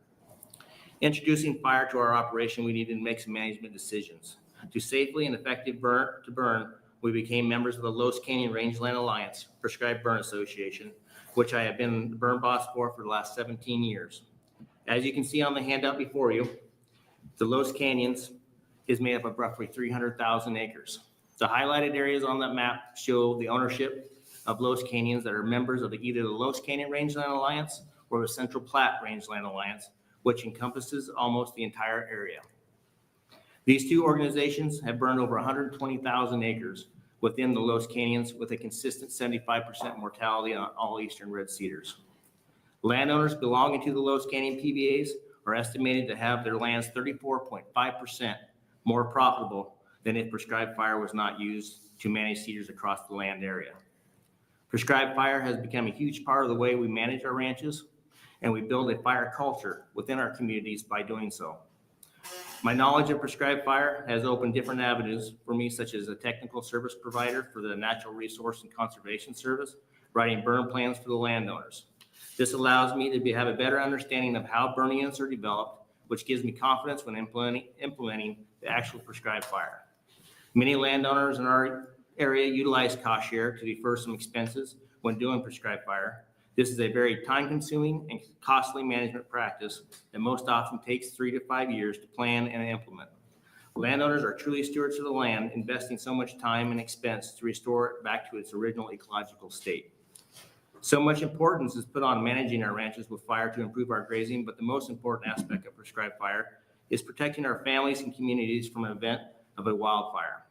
Introducing fire to our operation, we needed to make some management decisions. To safely and effectively burn, we became members of the Los Canyon Rangeland Alliance Prescribed Burn Association, which I have been the burn boss for the last 17 years. As you can see on the handout before you, the Los Canyons is made up of roughly 300,000 acres. The highlighted areas on that map show the ownership of Los Canyons that are members of either the Los Canyon Rangeland Alliance or the Central Platte Rangeland Alliance, which encompasses almost the entire area. These two organizations have burned over 120,000 acres, within the Los Canyons with a consistent 75% mortality on all eastern red cedars. Landowners belonging to the Los Canyon PBAs are estimated to have their lands 34.5% more profitable than if prescribed fire was not used to manage cedars across the land area. Prescribed fire has become a huge part of the way we manage our ranches, and we build a fire culture within our communities by doing so. My knowledge of prescribed fire has opened different avenues for me, such as a technical service provider for the Natural Resource and Conservation Service, writing burn plans for the landowners. This allows me to have a better understanding of how burn units are developed, which gives me confidence when implementing the actual prescribed fire. Many landowners in our area utilize cost share to defer some expenses when doing prescribed fire. This is a very time-consuming and costly management practice that most often takes 3 to 5 years to plan and implement. Landowners are truly stewards of the land, investing so much time and expense to restore it back to its original ecological state. So much importance is put on managing our ranches with fire to improve our grazing, but the most important aspect of prescribed fire is protecting our families and communities from an event of a wildfire.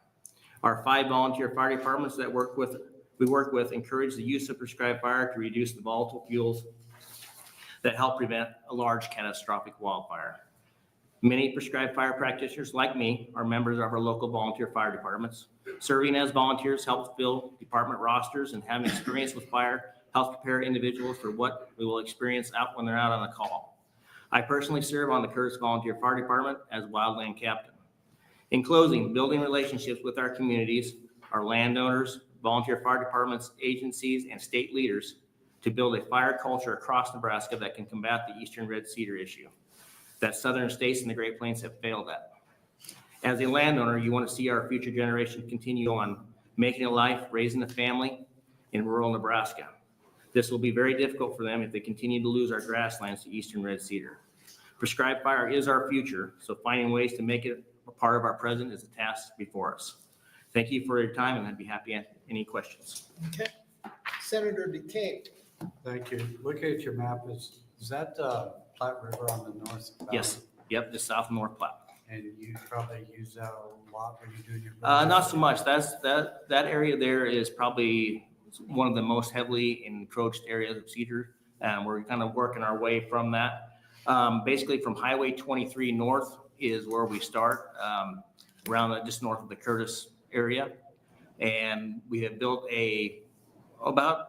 Our 5 volunteer fire departments that we work with encourage the use of prescribed fire to reduce the volatile fuels that help prevent a large catastrophic wildfire. Many prescribed fire practitioners like me are members of our local volunteer fire departments. Serving as volunteers helps fill department rosters, and having experience with fire helps prepare individuals for what we will experience out when they're out on a call. I personally serve on the Curtis Volunteer Fire Department as wildland captain. In closing, building relationships with our communities, our landowners, volunteer fire departments, agencies, and state leaders to build a fire culture across Nebraska that can combat the eastern red cedar issue that southern states and the Great Plains have failed at. As a landowner, you want to see our future generation continue on making a life, raising a family in rural Nebraska. This will be very difficult for them if they continue to lose our grasslands to eastern red cedar. Prescribed fire is our future, so finding ways to make it a part of our present is a task before us. Thank you for your time, and I'd be happy to answer any questions. Okay. Senator DeCape. Thank you. Looking at your map, is that Platte River on the north? Yes, yep, the South and North Platte. And you probably use that a lot when you're doing your. Not so much. That area there is probably one of the most heavily encroached areas of cedar. We're kind of working our way from that. Basically from Highway 23 north is where we start, around just north of the Curtis area. And we have built about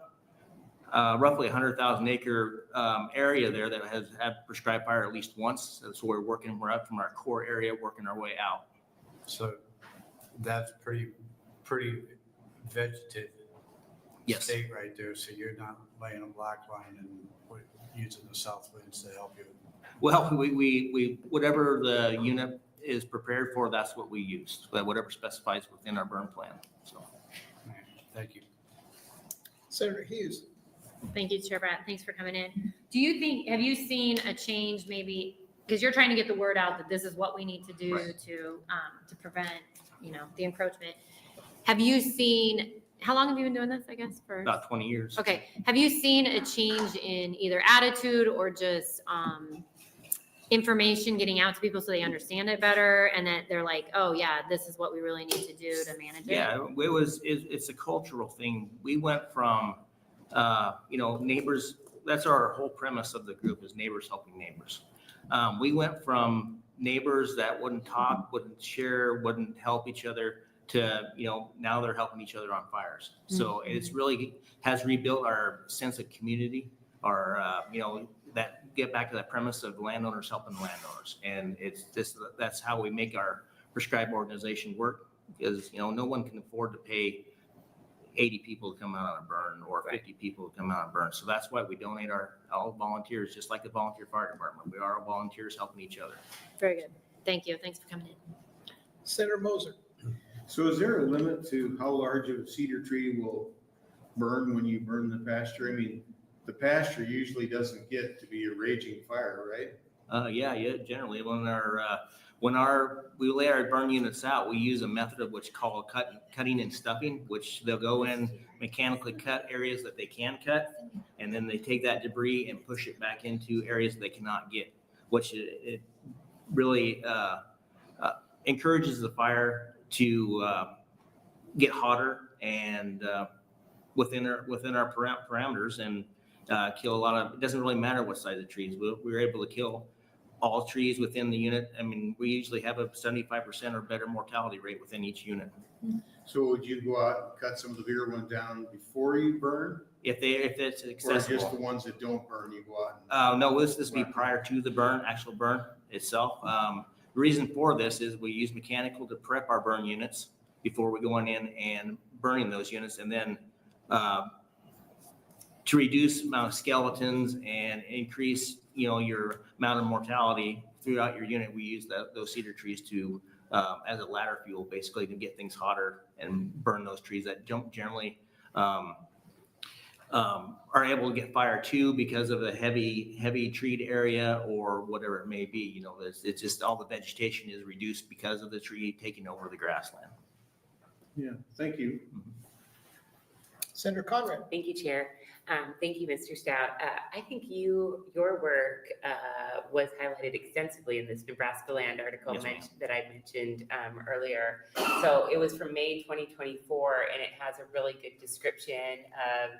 roughly 100,000 acre area there that has had prescribed fire at least once. So we're up from our core area, working our way out. So that's pretty vegetative. Yes. State right there, so you're not laying a black line and using the south winds to help you. Well, we whatever the unit is prepared for, that's what we use. Whatever specifies within our burn plan. So, thank you. Senator Hughes. Thank you, Chair Bratt. Thanks for coming in. Have you seen a change maybe, because you're trying to get the word out that this is what we need to do to prevent, the encroachment. Have you seen, how long have you been doing this, I guess? For about 20 years. Okay. Have you seen a change in either attitude or just information getting out to people so they understand it better and that they're like, oh yeah, this is what we really need to do to manage it? Yeah, it's a cultural thing. We went from, neighbors, that's our whole premise of the group is neighbors helping neighbors. We went from neighbors that wouldn't talk, wouldn't share, wouldn't help each other to, now they're helping each other on fires. So it's really has rebuilt our sense of community, that get back to that premise of landowners helping landowners. And that's how we make our prescribed organization work, because, no one can afford to pay 80 people to come out on a burn or 50 people to come out on a burn. So that's why we donate all volunteers, just like the volunteer fire department. We are all volunteers helping each other. Very good. Thank you. Thanks for coming in. Senator Moser. So is there a limit to how large of a cedar tree will burn when you burn the pasture? I mean, the pasture usually doesn't get to be a raging fire, right? Yeah, generally when we lay our burn units out, we use a method of what's called cutting and stuffing, which they'll go in, mechanically cut areas that they can cut, and then they take that debris and push it back into areas they cannot get, which it really encourages the fire to get hotter and within our parameters and kill a lot of, it doesn't really matter what size of trees. We were able to kill all trees within the unit. I mean, we usually have a 75% or better mortality rate within each unit. So would you go out and cut some of the bigger ones down before you burn? If it's Or accessible. just the ones that don't burn, you go out and? No, this would be prior to the actual burn itself. The reason for this is we use mechanical to prep our burn units before we go in and burning those units, and then to reduce amount of skeletons and increase, your amount of mortality throughout your unit, we use those cedar trees to as a ladder fuel, basically, to get things hotter and burn those trees that don't generally are able to get fire too because of a heavy treed area or whatever it may be. It's just all the vegetation is reduced because of the tree taking over the grassland. Yeah, thank you. Senator Conrad. Thank you, Chair. Thank you, Mr. Stout. I think your work was highlighted extensively in this Nebraska Land article that I mentioned earlier. So it was from May 2024, and it has a really good description of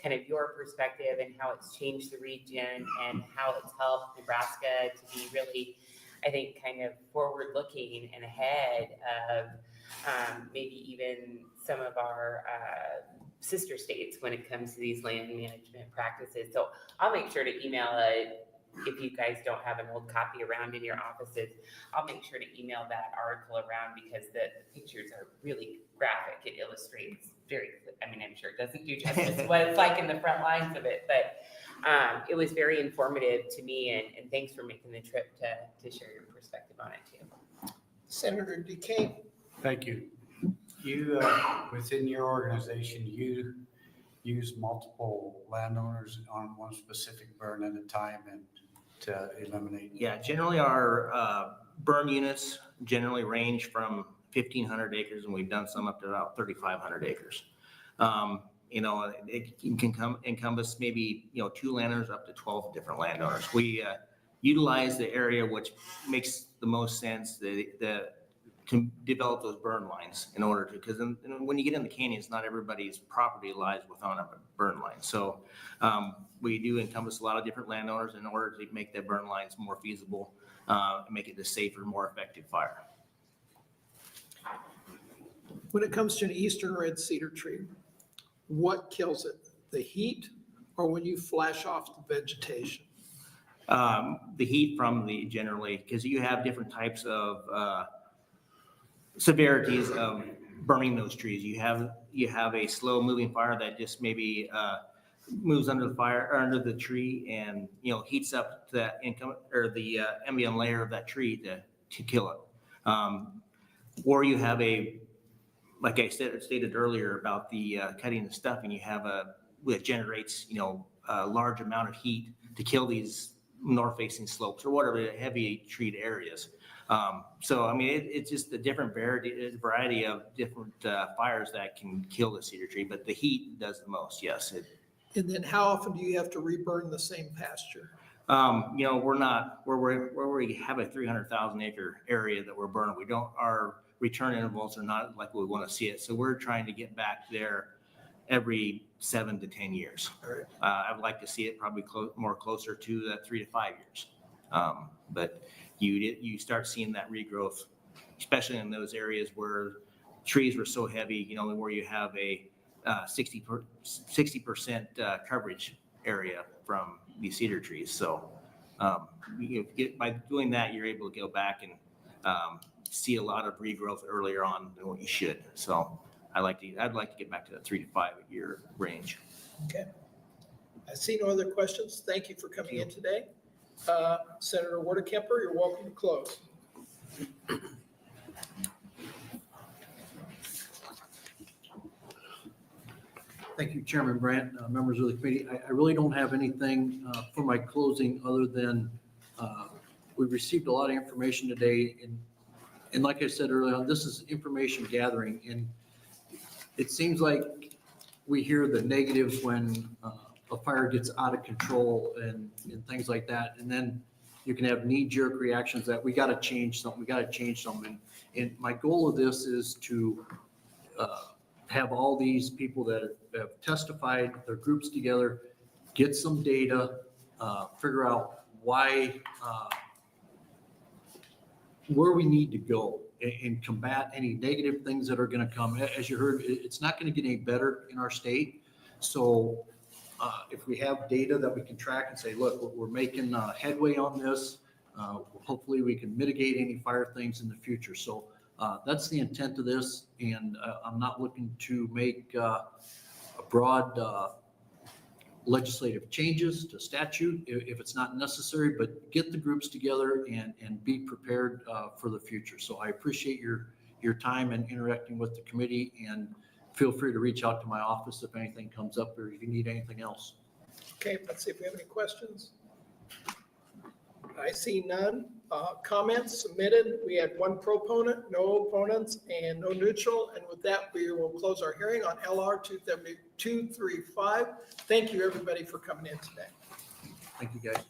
kind of your perspective and how it's changed the region and how it's helped Nebraska to be really, I think, kind of forward-looking and ahead of maybe even some of our sister states when it comes to these land management practices. So I'll make sure to email if you guys don't have an old copy around in your offices, I'll make sure to email that article around because the pictures are really graphic. It illustrates I'm sure it doesn't do justice to what it's like in the front lines of it, but it was very informative to me, and thanks for making the trip to share your perspective on it too. Senator Duquesne. Thank you. You, within your organization, you use multiple landowners on one specific burn at a time and to eliminate? Yeah, generally our burn units generally range from 1,500 acres, and we've done some up to about 3,500 acres. It can encompass maybe, 2 landowners up to 12 different landowners. We utilize the area which makes the most sense to develop those burn lines in order to, because when you get in the canyons, not everybody's property lies within a burn line. So we do encompass a lot of different landowners in order to make the burn lines more feasible and make it a safer, more effective fire. When it comes to an eastern red cedar tree, what kills it? The heat or when you flash off the vegetation? The heat from generally, because you have different types of severities of burning those trees. You have a slow moving fire that just maybe moves under the fire or under the tree and heats up that income or the ambient layer of that tree to kill it. Or you have like I stated earlier about the cutting the stuffing, you have which generates a large amount of heat to kill these north-facing slopes or whatever heavy treed areas. So it's just a different variety of different fires that can kill the cedar tree, but the heat does the most. Yes. And then how often do you have to reburn the same pasture? We're not where we have a 300,000 acre area that we're burning. Our return intervals are not like we want to see it. So we're trying to get back there every 7 to 10 years. All right. I would like to see it probably more closer to that 3 to 5 years. But you start seeing that regrowth, especially in those areas where trees were so heavy, where you have a 60% coverage area from these cedar trees. So by doing that, you're able to go back and see a lot of regrowth earlier on than what you should. So I'd like to get back to that 3 to 5 year range. Okay. I see no other questions. Thank you for coming in today. Senator Wordekemper, you're welcome to close. Thank you, Chairman Brandt, members of the committee. I really don't have anything for my closing other than we received a lot of information today. And like I said earlier on, this is information gathering. And it seems like we hear the negatives when a fire gets out of control and things like that. And then you can have knee-jerk reactions that we got to change something, And my goal of this is to have all these people that have testified, their groups together, get some data, figure out why, where we need to go and combat any negative things that are going to come. As you heard, it's not going to get any better in our state. So if we have data that we can track and say, look, we're making headway on this, hopefully we can mitigate any fire things in the future. So that's the intent of this. And I'm not looking to make a broad legislative changes to statute if it's not necessary, but get the groups together and be prepared for the future. So I appreciate your time and interacting with the committee, and feel free to reach out to my office if anything comes up or if you need anything else. Okay, let's see if we have any questions. I see none. Comments submitted. We had one proponent, no opponents, and no neutral. And with that, we will close our hearing on LR 235. Thank you, everybody, for coming in today. Thank you, guys.